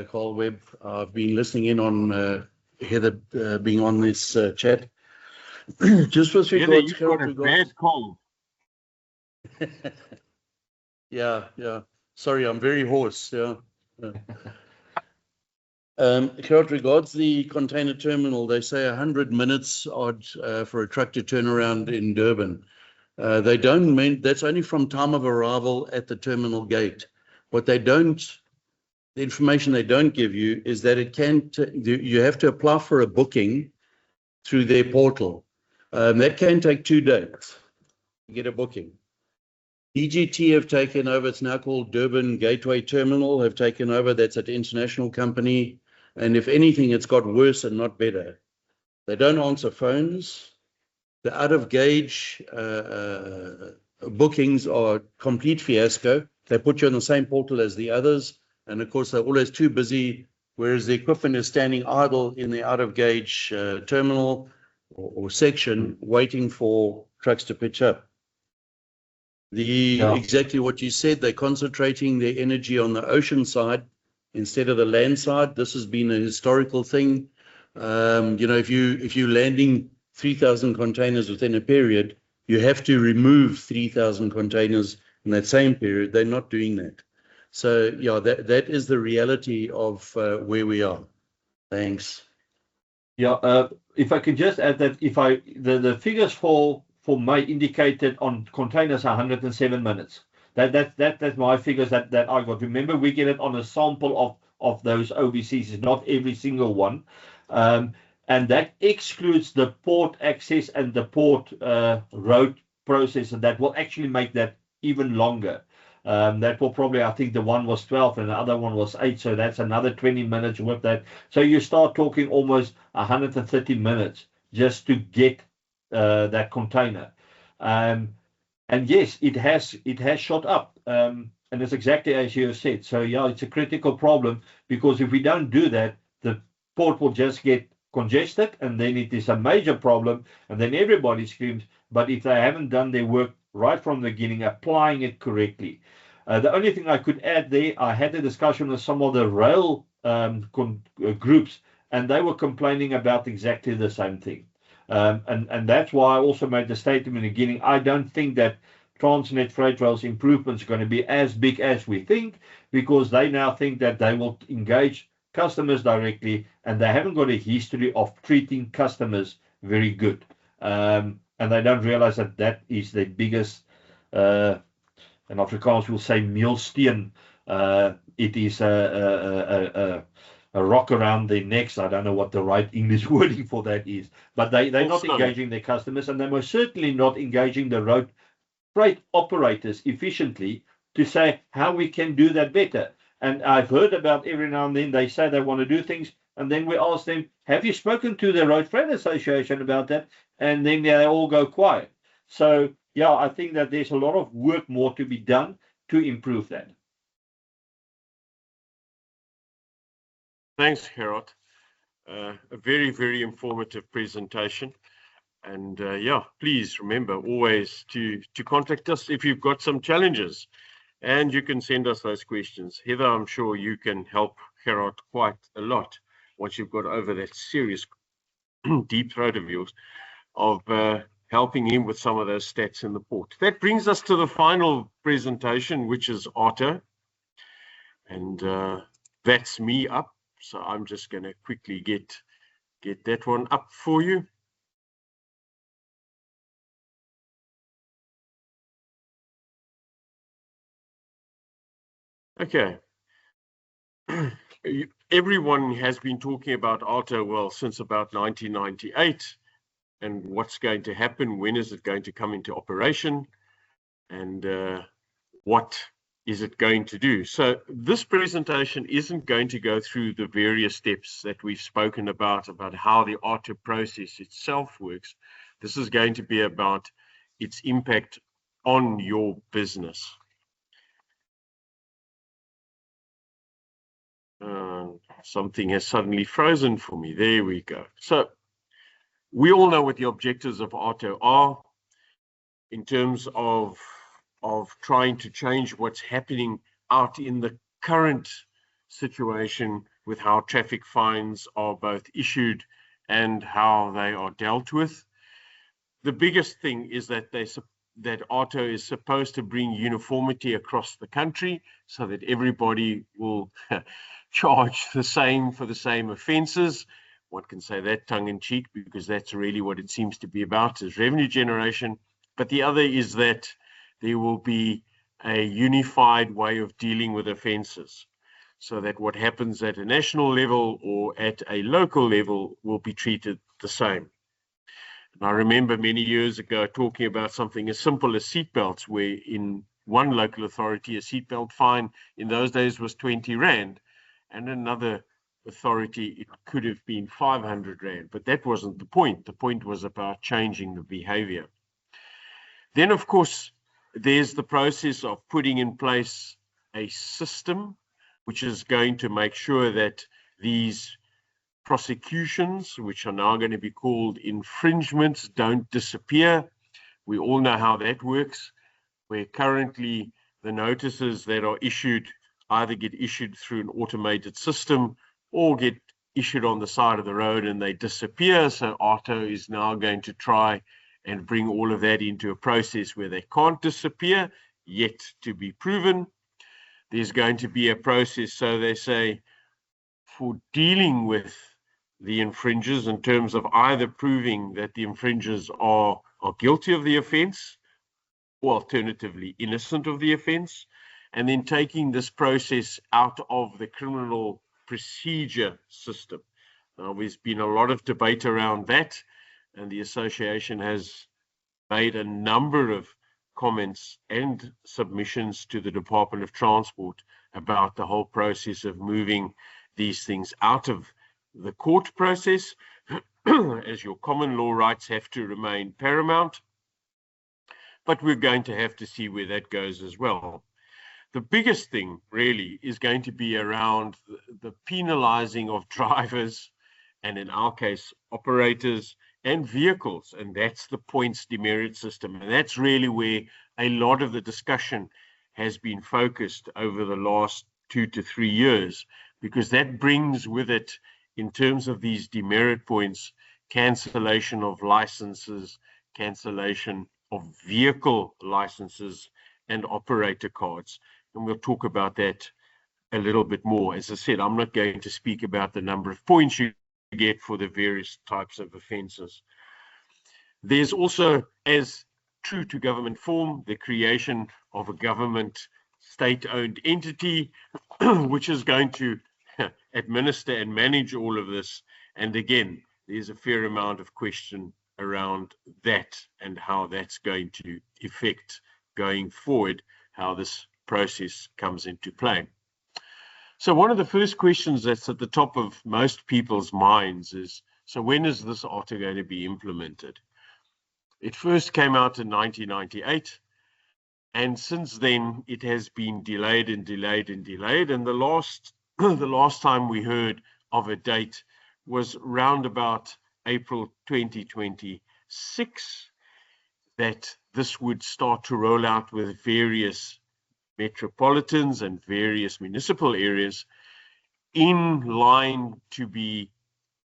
Carl Webb. I've been listening in on Heather being on this chat. Just with Heather, regards, you've got a bad cold. Yeah. Sorry, I'm very hoarse. Yeah. Gerard, regards the container terminal, they say 100 minutes odd for a truck to turn around in Durban. They don't mean that's only from time of arrival at the terminal gate. What they don't, the information they don't give you is that it can, you have to apply for a booking through their portal. That can take 2 days to get a booking. DGT have taken over, it's now called Durban Gateway Terminal, have taken over, that's an international company. And if anything, it's got worse and not better. They don't answer phones. The out of gauge bookings are complete fiasco. They put you on the same portal as the others. And of course, they're always too busy, whereas the equipment is standing idle in the out of gauge terminal or section, waiting for trucks to pitch up. Exactly what you said, they're concentrating their energy on the ocean side instead of the land side. This has been a historical thing. If you're landing 3,000 containers within a period, you have to remove 3,000 containers in that same period. They're not doing that. So yeah, that is the reality of where we are. Thanks. Yeah, if I could just add that the figures for May indicated on containers are 107 minutes. That's my figures that I got. Remember, we get it on a sample of those OBCs, not every single one. And that excludes the port access and the port road process, and that will actually make that even longer. That will probably, I think the one was 12 and the other one was 8, so that's another 20 minutes with that. So you start talking almost 130 minutes just to get that container. And yes, it has shot up. And it's exactly as you have said. So yeah, it's a critical problem, because if we don't do that, the port will just get congested, and then it is a major problem, and then everybody screams. But if they haven't done their work right from the beginning, applying it correctly. The only thing I could add there, I had a discussion with some of the rail groups, and they were complaining about exactly the same thing. And that's why I also made the statement in the beginning. I don't think that Transnet Freight Rail's improvements are going to be as big as we think, because they now think that they will engage customers directly, and they haven't got a history of treating customers very good. And they don't realize that is the biggest, and Afrikaans will say mealsteen. It is a rock around their necks. I don't know what the right English wording for that is, but they're not engaging their customers, and they were certainly not engaging the road freight operators efficiently to say how we can do that better. And I've heard about every now and then they say they want to do things, and then we ask them, have you spoken to the Road Freight Association about that? And then they all go quiet. So yeah, I think that there's a lot of work more to be done to improve that. Thanks, Gerard. A very, very informative presentation. And yeah, please remember always to contact us if you've got some challenges, and you can send us those questions. Heather, I'm sure you can help Gerard quite a lot once you've got over that serious deep throat of yours of helping him with some of those stats in the port. That brings us to the final presentation, which is Otto. And that's me up. So I'm just going to quickly get that one up for you. Okay. Everyone has been talking about Otto, well, since about 1998. And what's going to happen? When is it going to come into operation? And what is it going to do? So this presentation isn't going to go through the various steps that we've spoken about how the Otto process itself works. This is going to be about its impact on your business. Something has suddenly frozen for me. There we go. So we all know what the objectives of Otto are in terms of trying to change what's happening out in the current situation with how traffic fines are both issued and how they are dealt with. The biggest thing is that that Otto is supposed to bring uniformity across the country so that everybody will charge the same for the same offences. One can say that tongue in cheek, because that's really what it seems to be about, is revenue generation. But the other is that there will be a unified way of dealing with offences, so that what happens at a national level or at a local level will be treated the same. And I remember many years ago talking about something as simple as seatbelts, where in one local authority a seatbelt fine in those days was 20 Rand, and another authority it could have been 500 Rand, but that wasn't the point. The point was about changing the behavior. Then, of course, there's the process of putting in place a system which is going to make sure that these prosecutions, which are now going to be called infringements, don't disappear. We all know how that works. where currently the notices that are issued either get issued through an automated system or get issued on the side of the road and they disappear. So ARTO is now going to try and bring all of that into a process where they can't disappear, yet to be proven. There's going to be a process, so they say, for dealing with the infringers in terms of either proving that the infringers are guilty of the offense or alternatively innocent of the offense, and then taking this process out of the criminal procedure system. Now, there's been a lot of debate around that, and the association has made a number of comments and submissions to the Department of Transport about the whole process of moving these things out of the court process, as your common law rights have to remain paramount. But we're going to have to see where that goes as well. The biggest thing really is going to be around the penalizing of drivers, and in our case, operators and vehicles, and that's the points demerit system. And that's really where a lot of the discussion has been focused over the last 2 to 3 years, because that brings with it, in terms of these demerit points, cancellation of licenses, cancellation of vehicle licenses and operator cards. And we'll talk about that a little bit more. As I said, I'm not going to speak about the number of points you get for the various types of offences. There's also, as true to government form, the creation of a government state-owned entity, which is going to administer and manage all of this. And again, there's a fair amount of question around that and how that's going to affect going forward, how this process comes into play. So one of the first questions that's at the top of most people's minds is, so when is this ARTO going to be implemented? It first came out in 1998, and since then it has been delayed and delayed and delayed, and the last time we heard of a date was round about April 2026, that this would start to roll out with various metropolitans and various municipal areas in line to be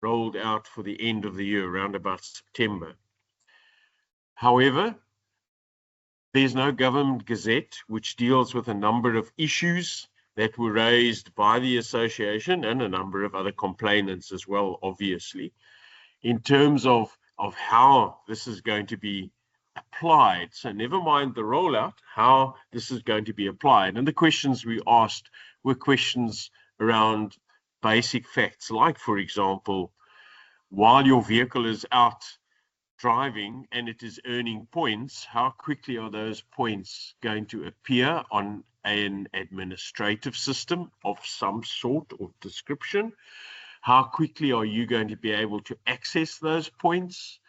rolled out for the end of the year, around about September. However, there's no government gazette which deals with a number of issues that were raised by the association and a number of other complainants as well, obviously, in terms of how this is going to be applied. So never mind the rollout, how this is going to be applied. And the questions we asked were questions around basic facts, like, for example, while your vehicle is out driving and it is earning points, how quickly are those points going to appear on an administrative system of some sort or description? How quickly are you going to be able to access those points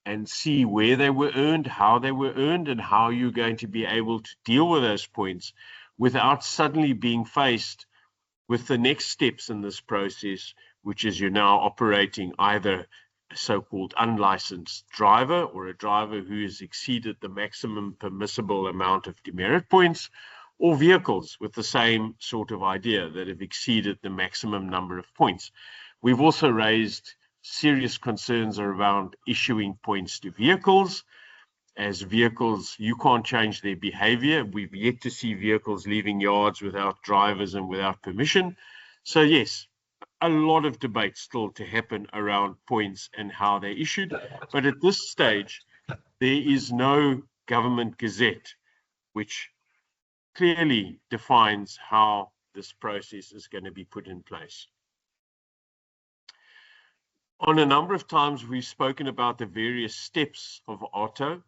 and see where they were earned, how they were earned, and how you're going to be able to deal with those points without suddenly being faced with the next steps in this process, which is you're now operating either a so-called unlicensed driver or a driver who has exceeded the maximum permissible amount of demerit points, or vehicles with the same sort of idea that have exceeded the maximum number of points. We've also raised serious concerns around issuing points to vehicles. As vehicles, you can't change their behavior. We've yet to see vehicles leaving yards without drivers and without permission. So yes, a lot of debate still to happen around points and how they're issued. But at this stage, there is no government gazette which clearly defines how this process is going to be put in place. On a number of times, we've spoken about the various steps of ARTO.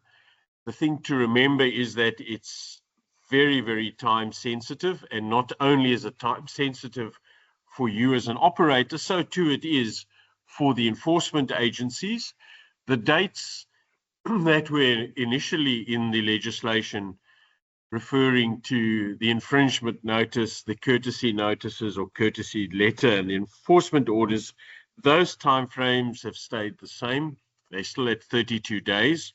The thing to remember is that it's very, very time sensitive, and not only is it time sensitive for you as an operator, so too it is for the enforcement agencies. The dates that were initially in the legislation referring to the infringement notice, the courtesy notices or courtesy letter, and the enforcement orders, those timeframes have stayed the same. They're still at 32 days.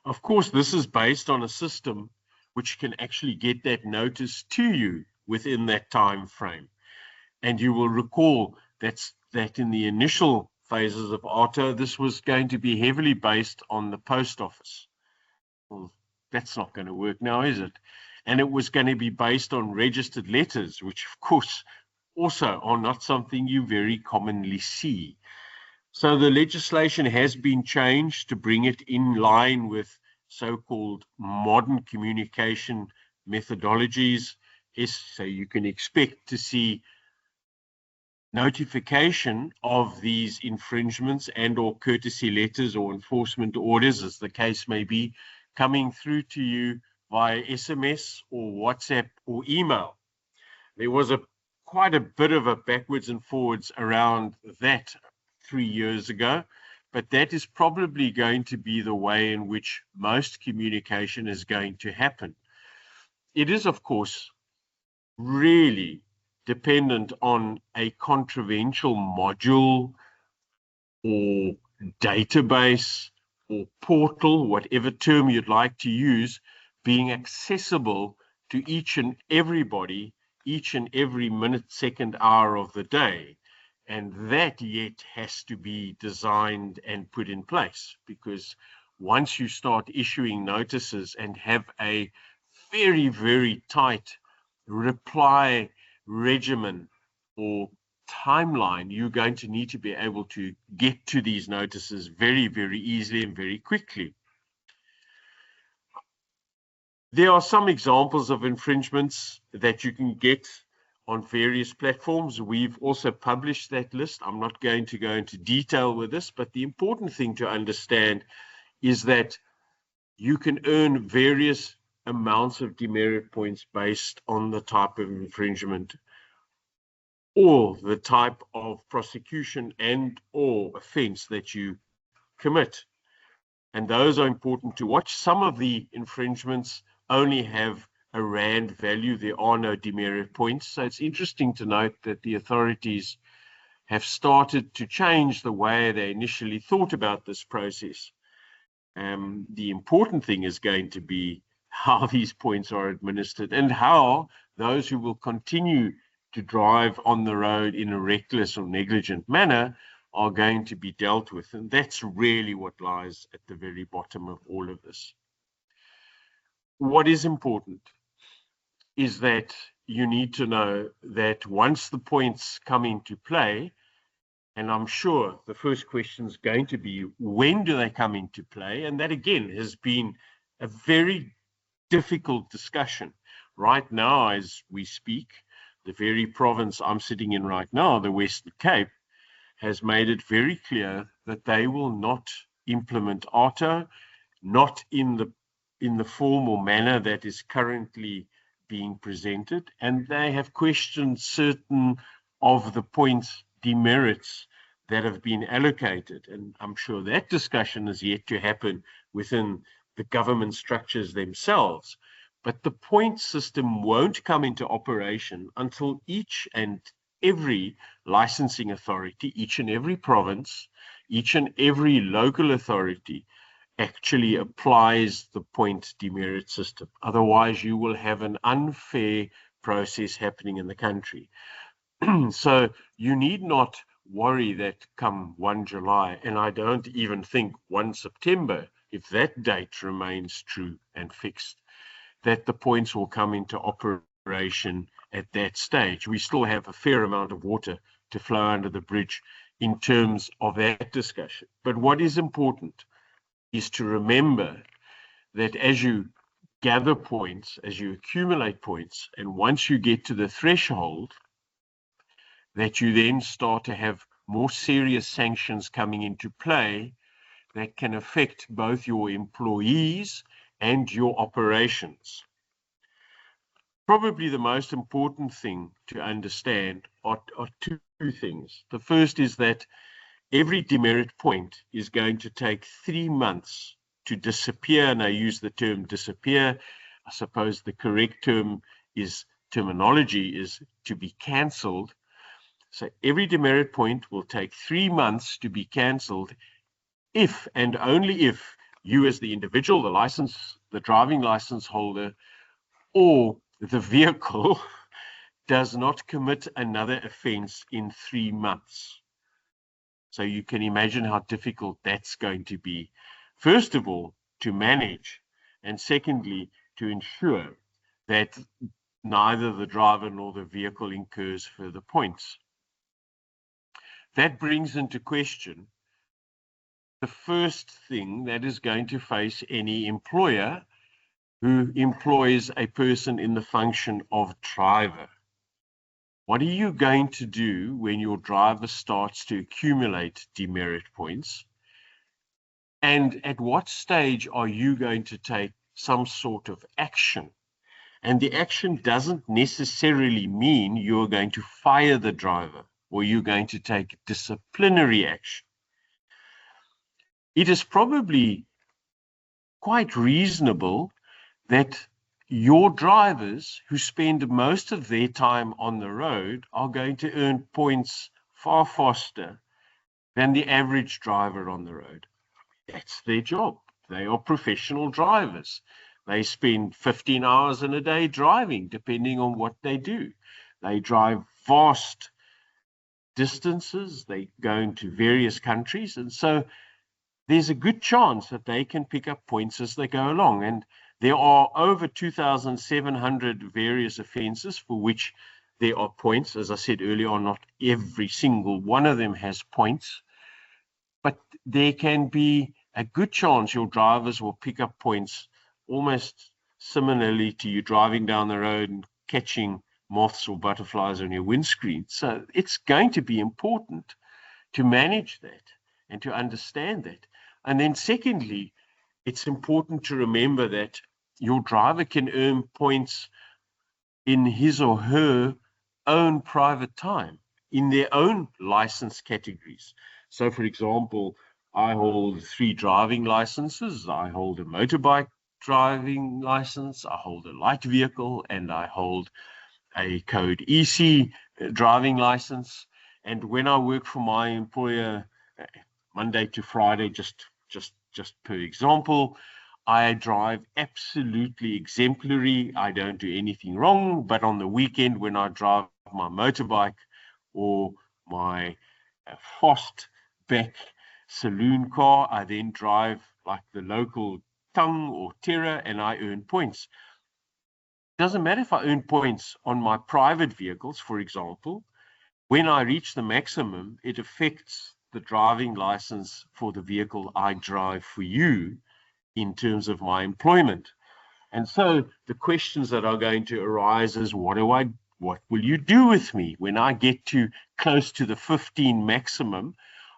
Of course, this is based on a system which can actually get that notice to you within that time frame. And you will recall that in the initial phases of ARTA, this was going to be heavily based on the post office. Well, that's not going to work now, is it? And it was going to be based on registered letters, which of course also are not something you very commonly see. So the legislation has been changed to bring it in line with so-called modern communication methodologies. So you can expect to see notification of these infringements and or courtesy letters or enforcement orders, as the case may be, coming through to you via SMS or WhatsApp or email. There was quite a bit of a backwards and forwards around that 3 years ago, but that is probably going to be the way in which most communication is going to happen. It is, of course, really dependent on a contraventional module or database or portal, whatever term you'd like to use, being accessible to each and everybody, each and every minute, second, hour of the day. And that yet has to be designed and put in place, because once you start issuing notices and have a very, very tight reply regimen or timeline, you're going to need to be able to get to these notices very, very easily and very quickly. There are some examples of infringements that you can get on various platforms. We've also published that list. I'm not going to go into detail with this, but the important thing to understand is that you can earn various amounts of demerit points based on the type of infringement or the type of prosecution and or offense that you commit. And those are important to watch. Some of the infringements only have a rand value. There are no demerit points. So it's interesting to note that the authorities have started to change the way they initially thought about this process. The important thing is going to be how these points are administered and how those who will continue to drive on the road in a reckless or negligent manner are going to be dealt with. And that's really what lies at the very bottom of all of this. What is important is that you need to know that once the points come into play, and I'm sure the first question is going to be, when do they come into play? And that, again, has been a very difficult discussion. Right now, as we speak, the very province I'm sitting in right now, the Western Cape, has made it very clear that they will not implement ARTA, not in the form or manner that is currently being presented, and they have questioned certain of the points demerits that have been allocated. And I'm sure that discussion is yet to happen within the government structures themselves. But the point system won't come into operation until each and every licensing authority, each and every province, each and every local authority actually applies the point demerit system. Otherwise, you will have an unfair process happening in the country. So you need not worry that come 1 July, and I don't even think 1 September, if that date remains true and fixed, that the points will come into operation at that stage. We still have a fair amount of water to flow under the bridge in terms of that discussion. But what is important is to remember that as you gather points, as you accumulate points, and once you get to the threshold, that you then start to have more serious sanctions coming into play that can affect both your employees and your operations. Probably the most important thing to understand are two things. The first is that every demerit point is going to take 3 months to disappear, and I use the term disappear. I suppose the correct terminology is to be cancelled. So every demerit point will take 3 months to be cancelled if and only if you as the individual, the driving license holder, or the vehicle does not commit another offence in 3 months. So you can imagine how difficult that's going to be. First of all, to manage, and secondly, to ensure that neither the driver nor the vehicle incurs further points. That brings into question the first thing that is going to face any employer who employs a person in the function of driver. What are you going to do when your driver starts to accumulate demerit points? And at what stage are you going to take some sort of action? And the action doesn't necessarily mean you're going to fire the driver or you're going to take disciplinary action. It is probably quite reasonable that your drivers who spend most of their time on the road are going to earn points far faster than the average driver on the road. That's their job. They are professional drivers. They spend 15 hours in a day driving, depending on what they do. They drive vast distances. They go into various countries. And so there's a good chance that they can pick up points as they go along. And there are over 2,700 various offences for which there are points. As I said earlier, not every single one of them has points. But there can be a good chance your drivers will pick up points almost similarly to you driving down the road and catching moths or butterflies on your windscreen. So it's going to be important to manage that and to understand that. And then secondly, it's important to remember that your driver can earn points in his or her own private time, in their own license categories. So, for example, I hold 3 driving licenses. I hold a motorbike driving license, I hold a light vehicle, and I hold a code EC driving license. And when I work for my employer Monday to Friday, just per example, I drive absolutely exemplary. I don't do anything wrong. But on the weekend, when I drive my motorbike or my fastback saloon car, I then drive like the local tongue or terror, and I earn points. It doesn't matter if I earn points on my private vehicles, for example. When I reach the maximum, it affects the driving license for the vehicle I drive for you in terms of my employment. And so the questions that are going to arise is, what will you do with me when I get to close to the 15 maximum?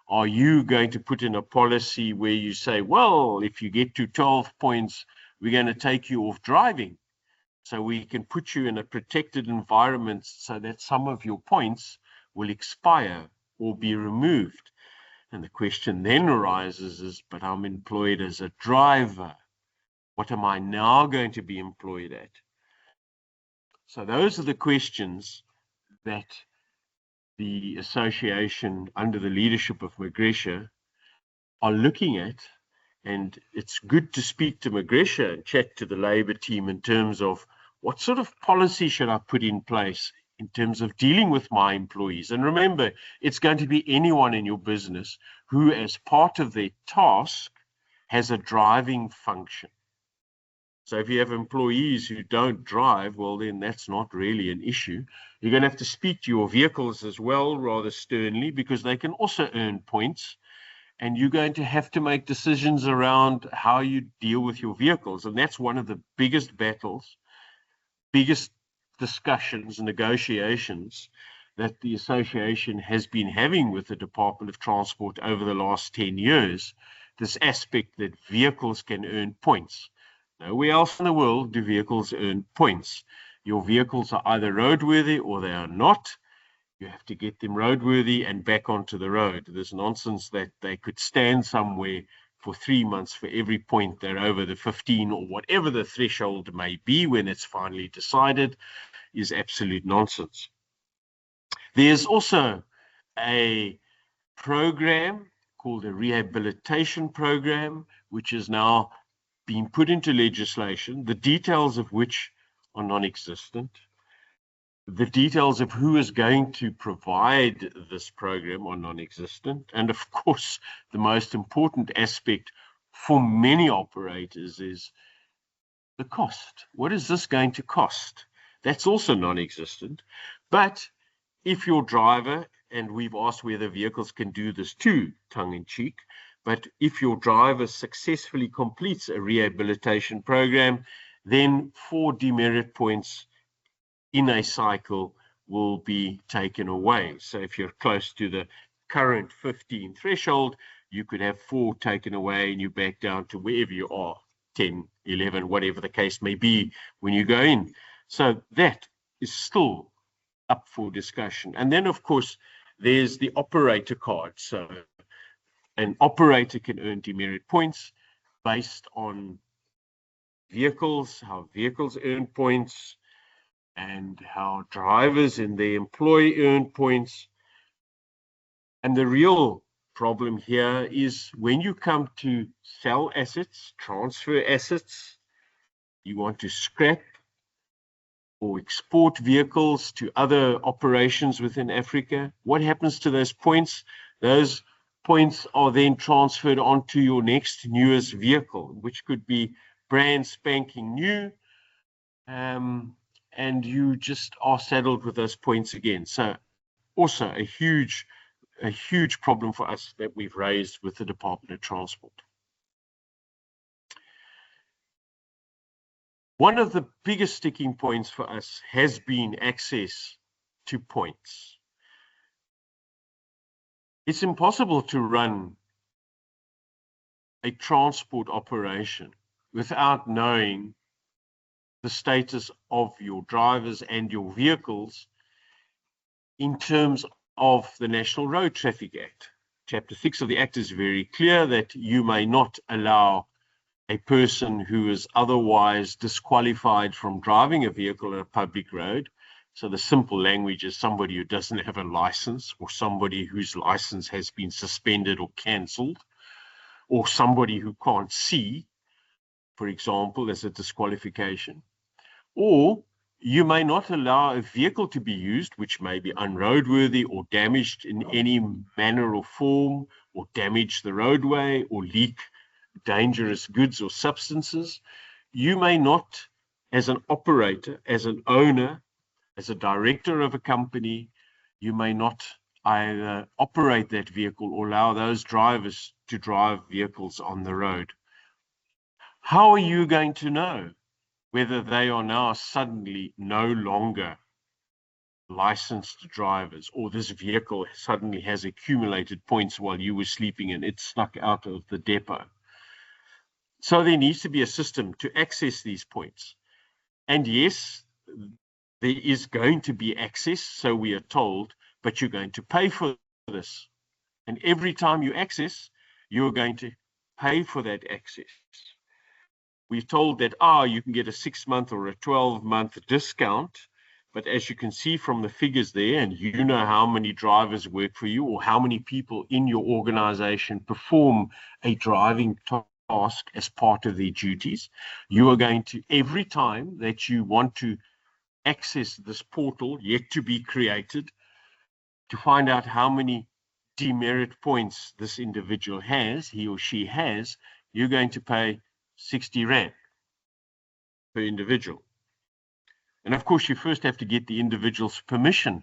Are you going to put in a policy where you say, well, if you get to 12 points, we're going to take you off driving, so we can put you in a protected environment so that some of your points will expire or be removed? And the question then arises is, but I'm employed as a driver. What am I now going to be employed at? So those are the questions that the association under the leadership of Magresha are looking at. And it's good to speak to Magresha and chat to the Labour team in terms of what sort of policy should I put in place in terms of dealing with my employees. And remember, it's going to be anyone in your business who, as part of their task, has a driving function. So if you have employees who don't drive, well, then that's not really an issue. You're going to have to speak to your vehicles as well, rather sternly, because they can also earn points. And you're going to have to make decisions around how you deal with your vehicles. And that's one of the biggest battles, biggest discussions, negotiations that the association has been having with the Department of Transport over the last 10 years, this aspect that vehicles can earn points. Nowhere else in the world do vehicles earn points. Your vehicles are either roadworthy or they are not. You have to get them roadworthy and back onto the road. There's nonsense that they could stand somewhere for 3 months for every point they're over the 15 or whatever the threshold may be when it's finally decided, is absolute nonsense. There's also a program called a rehabilitation program, which is now being put into legislation, the details of which are non-existent. The details of who is going to provide this program are non-existent. And of course, the most important aspect for many operators is the cost. What is this going to cost? That's also non-existent. But if your driver, and we've asked whether vehicles can do this too, tongue-in-cheek, but if your driver successfully completes a rehabilitation program, then 4 demerit points in a cycle will be taken away. So if you're close to the current 15 threshold, you could have 4 taken away and you back down to wherever you are, 10, 11, whatever the case may be when you go in. So that is still up for discussion. And then, of course, there's the operator card. So an operator can earn demerit points based on vehicles, how vehicles earn points, and how drivers and their employee earn points. And the real problem here is when you come to sell assets, transfer assets, you want to scrap or export vehicles to other operations within Africa, what happens to those points? Those points are then transferred onto your next newest vehicle, which could be brand spanking new, and you just are saddled with those points again. So also a huge problem for us that we've raised with the Department of Transport. One of the biggest sticking points for us has been access to points. It's impossible to run a transport operation without knowing the status of your drivers and your vehicles in terms of the National Road Traffic Act. Chapter 6 of the Act is very clear that you may not allow a person who is otherwise disqualified from driving a vehicle on a public road. So the simple language is somebody who doesn't have a license, or somebody whose license has been suspended or cancelled, or somebody who can't see, for example, as a disqualification. Or you may not allow a vehicle to be used which may be unroadworthy or damaged in any manner or form, or damage the roadway, or leak dangerous goods or substances. You may not, as an operator, as an owner, as a director of a company, you may not either operate that vehicle or allow those drivers to drive vehicles on the road. How are you going to know whether they are now suddenly no longer licensed drivers, or this vehicle suddenly has accumulated points while you were sleeping and it snuck out of the depot? So there needs to be a system to access these points. And yes, there is going to be access, so we are told, but you're going to pay for this. And every time you access, you're going to pay for that access. We're told that, you can get a 6-month or a 12-month discount. But as you can see from the figures there, and you know how many drivers work for you, or how many people in your organization perform a driving task as part of their duties, you are going to, every time that you want to access this portal yet to be created, to find out how many demerit points this individual has, he or she has, you're going to pay 60 Rand per individual. And of course, you first have to get the individual's permission.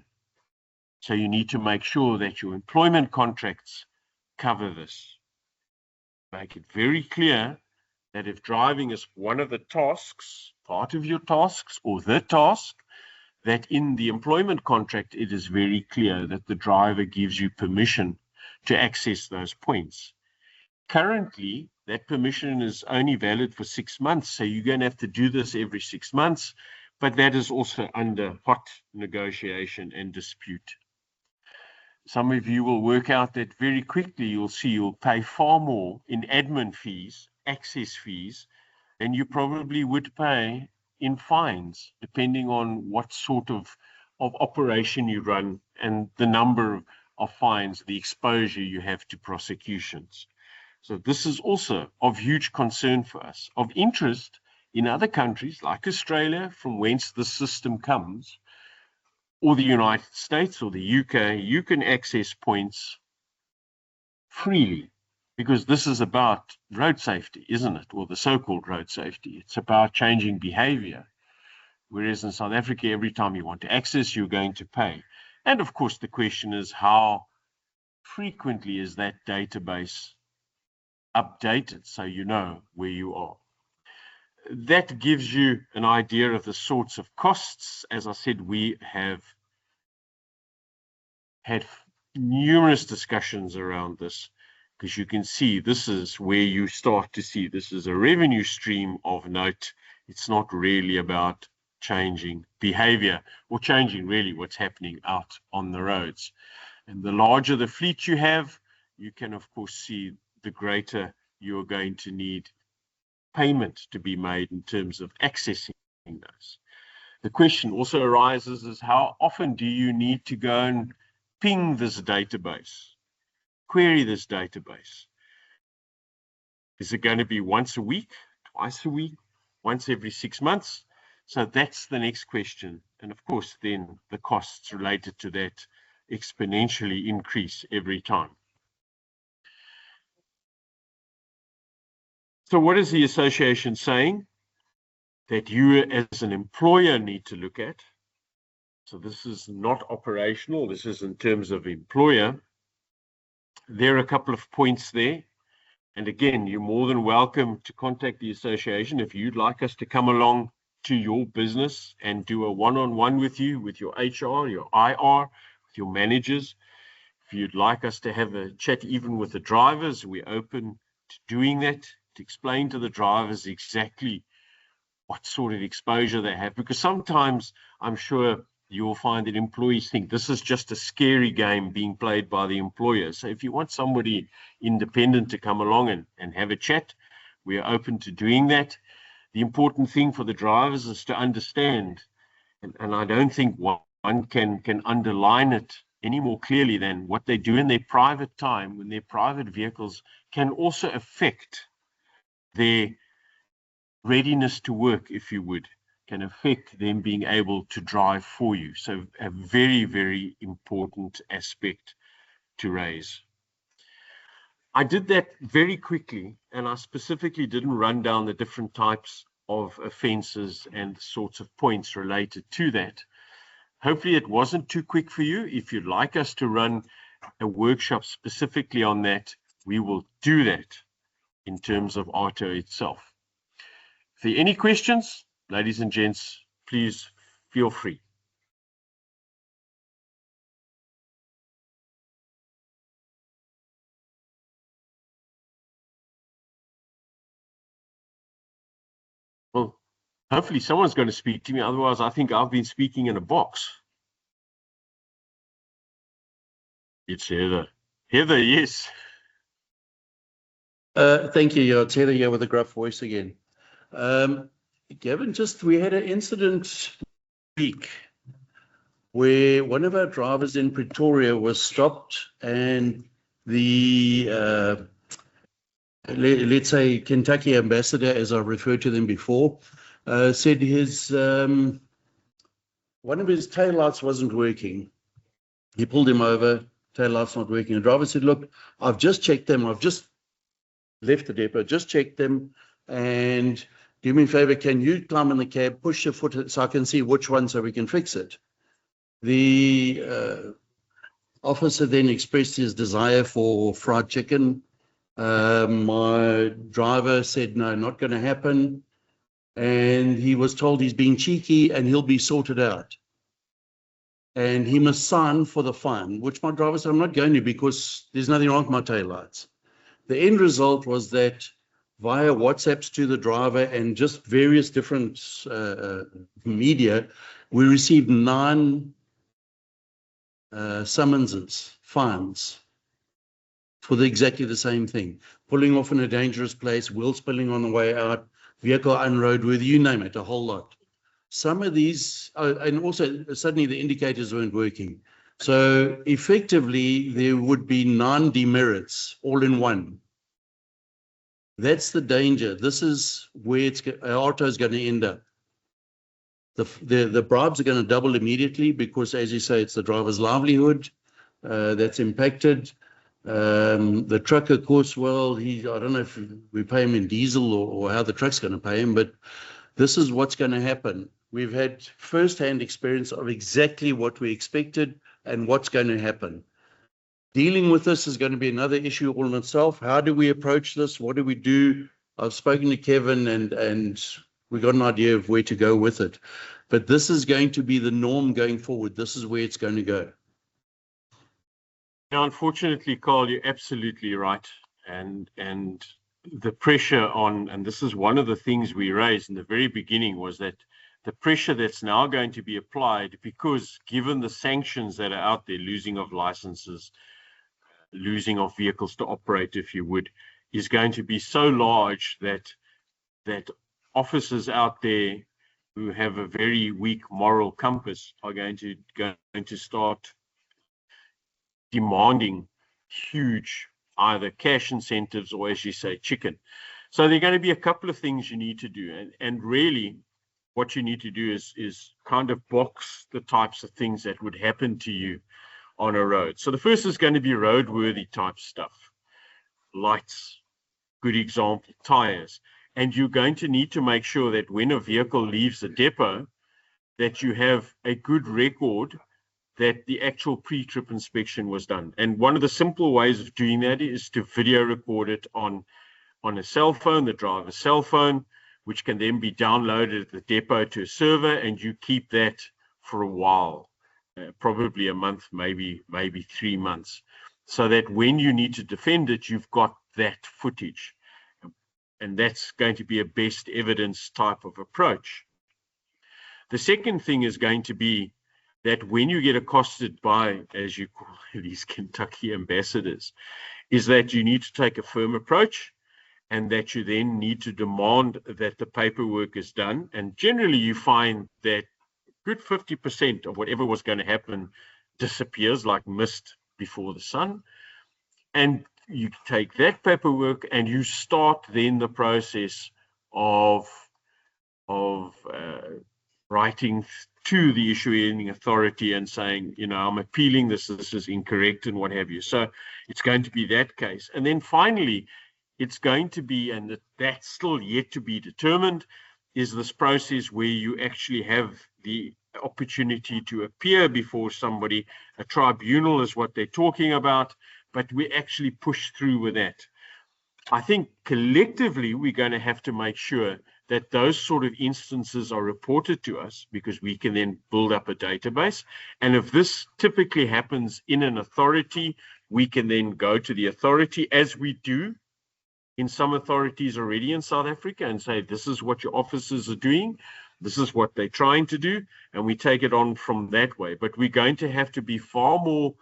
So you need to make sure that your employment contracts cover this. Make it very clear that if driving is one of the tasks, part of your tasks, or the task, that in the employment contract, it is very clear that the driver gives you permission to access those points. Currently, that permission is only valid for 6 months, so you're going to have to do this every 6 months, but that is also under hot negotiation and dispute. Some of you will work out that very quickly. You'll see you'll pay far more in admin fees, access fees, than you probably would pay in fines, depending on what sort of operation you run and the number of fines, the exposure you have to prosecutions. So this is also of huge concern for us. Of interest in other countries like Australia, from whence the system comes, or the United States or the UK, you can access points freely, because this is about road safety, isn't it? Or the so-called road safety. It's about changing behavior. Whereas in South Africa, every time you want to access, you're going to pay. And of course, the question is, how frequently is that database updated so you know where you are? That gives you an idea of the sorts of costs. As I said, we have had numerous discussions around this, because you can see this is where you start to see this is a revenue stream of note. It's not really about changing behavior or changing really what's happening out on the roads. And the larger the fleet you have, you can of course see the greater you're going to need payment to be made in terms of accessing those. The question also arises is, how often do you need to go and ping this database, query this database? Is it going to be once a week, twice a week, once every 6 months? So that's the next question. And of course, then the costs related to that exponentially increase every time. So what is the association saying that you as an employer need to look at? So this is not operational. This is in terms of employer. There are a couple of points there. And again, you're more than welcome to contact the association if you'd like us to come along to your business and do a one-on-one with you, with your HR, your IR, with your managers. If you'd like us to have a chat even with the drivers, we're open to doing that, to explain to the drivers exactly what sort of exposure they have. Because sometimes I'm sure you'll find that employees think this is just a scary game being played by the employer. So if you want somebody independent to come along and have a chat, we are open to doing that. The important thing for the drivers is to understand, and I don't think one can underline it any more clearly than what they do in their private time, when their private vehicles can also affect their readiness to work, if you would, can affect them being able to drive for you. So a very, very important aspect to raise. I did that very quickly, and I specifically didn't run down the different types of offences and the sorts of points related to that. Hopefully it wasn't too quick for you. If you'd like us to run a workshop specifically on that, we will do that in terms of ARTO itself. If there are any questions, ladies and gents, please feel free. Well, hopefully someone's going to speak to me. Otherwise, I think I've been speaking in a box. It's Heather. Heather, yes. Thank you. Yeah, it's Heather here with a gruff voice again. Gavin, we had an incident week where one of our drivers in Pretoria was stopped, and the let's say Kentucky ambassador, as I referred to them before, said his one of his taillights wasn't working. He pulled him over, taillight's not working. The driver said, "Look, I've just checked them. I've just left the depot, just checked them, and do me a favor, can you climb in the cab, push your foot so I can see which one so we can fix it?" The officer then expressed his desire for fried chicken. My driver said, "No, not going to happen." And he was told he's being cheeky and he'll be sorted out. And he must sign for the fine, which my driver said, "I'm not going to, because there's nothing wrong with my taillights." The end result was that via WhatsApps to the driver and just various different media, we received 9 summonses, fines, for exactly the same thing. Pulling off in a dangerous place, wheel spilling on the way out, vehicle unroadworthy, you name it, a whole lot. Some of these, and also suddenly the indicators weren't working. So effectively, there would be 9 demerits all in one. That's the danger. This is where auto is going to end up. The bribes are going to double immediately because, as you say, it's the driver's livelihood that's impacted. The trucker, of course, well, I don't know if we pay him in diesel or how the truck's going to pay him, but this is what's going to happen. We've had first-hand experience of exactly what we expected and what's going to happen. Dealing with this is going to be another issue all in itself. How do we approach this? What do we do? I've spoken to Kevin and we got an idea of where to go with it. But this is going to be the norm going forward. This is where it's going to go. Now, unfortunately, Carl, you're absolutely right. And the pressure on, and this is one of the things we raised in the very beginning, was that the pressure that's now going to be applied, because given the sanctions that are out there, losing of licenses, losing of vehicles to operate, if you would, is going to be so large that officers out there who have a very weak moral compass are going to start demanding huge either cash incentives or, as you say, chicken. So there are going to be a couple of things you need to do, and really what you need to do is kind of box the types of things that would happen to you on a road. So the first is going to be roadworthy type stuff. Lights, good example, tires. And you're going to need to make sure that when a vehicle leaves the depot, that you have a good record that the actual pre-trip inspection was done. And one of the simple ways of doing that is to video record it on a cell phone, the driver's cell phone, which can then be downloaded at the depot to a server, and you keep that for a while, probably a month, maybe 3 months, so that when you need to defend it, you've got that footage. And that's going to be a best evidence type of approach. The second thing is going to be that when you get accosted by, as you call these Kentucky ambassadors, is that you need to take a firm approach, and that you then need to demand that the paperwork is done. And generally you find that good 50% of whatever was going to happen disappears like mist before the sun. And you take that paperwork and you start then the process of writing to the issuing authority and saying, you know, I'm appealing this is incorrect and what have you. So it's going to be that case. And then finally, it's going to be, and that's still yet to be determined, is this process where you actually have the opportunity to appear before somebody. A tribunal is what they're talking about, but we actually push through with that. I think collectively we're going to have to make sure that those sort of instances are reported to us, because we can then build up a database. And if this typically happens in an authority, we can then go to the authority, as we do in some authorities already in South Africa, and say, this is what your officers are doing, this is what they're trying to do, and we take it on from that way. But we're going to have to be far more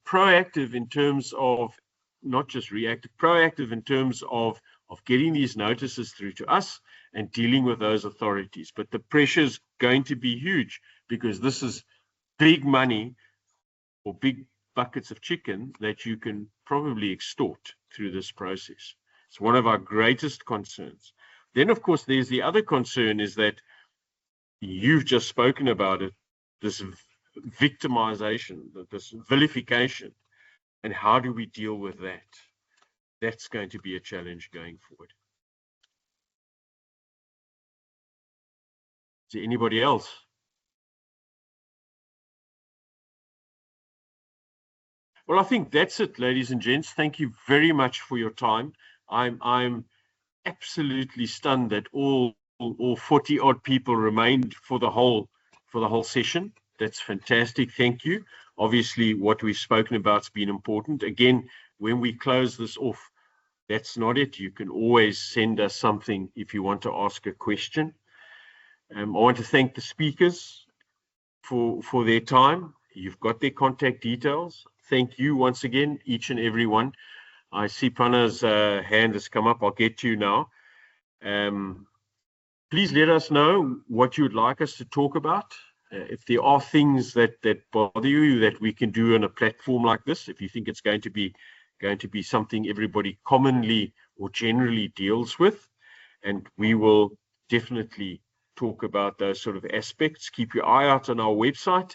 proactive in terms of, not just reactive, proactive in terms of getting these notices through to us and dealing with those authorities. But the pressure is going to be huge, because this is big money or big buckets of chicken that you can probably extort through this process. It's one of our greatest concerns. Then, of course, there's the other concern, is that you've just spoken about it, this victimization, this vilification, and how do we deal with that? That's going to be a challenge going forward. Is there anybody else? Well, I think that's it, ladies and gents. Thank you very much for your time. I'm absolutely stunned that all 40 odd people remained for the whole session. That's fantastic. Thank you. Obviously, what we've spoken about has been important. Again, when we close this off, that's not it. You can always send us something if you want to ask a question. I want to thank the speakers for their time. You've got their contact details. Thank you once again, each and every one. I see Panna's hand has come up. I'll get to you now. Please let us know what you'd like us to talk about. if there are things that bother you that we can do on a platform like this, if you think it's going to be something everybody commonly or generally deals with, and we will definitely talk about those sort of aspects. Keep your eye out on our website.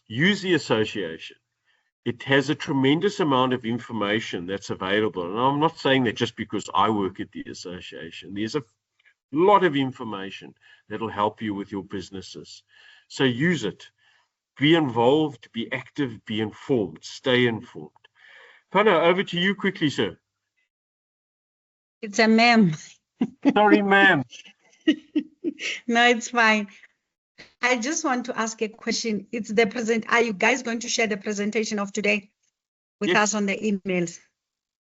Use the association. It has a tremendous amount of information that's available. And I'm not saying that just because I work at the association. There's a lot of information that'll help you with your businesses. So use it. Be involved, be active, be informed, stay informed. Pano, over to you quickly, sir. It's a ma'am. Sorry, ma'am. No, it's fine. I just want to ask a question. It's the present. Are you guys going to share the presentation of today with us on the emails?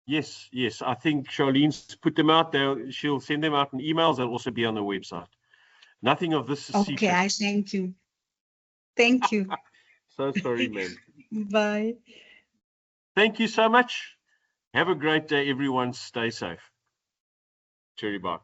Yes, yes. I think Charlene's put them out there. She'll send them out in emails. They'll also be on the website. Nothing of this is secret. Okay, I thank you. Thank you. So sorry, ma'am. Bye. Thank you so much. Have a great day, everyone. Stay safe. Cherry bar.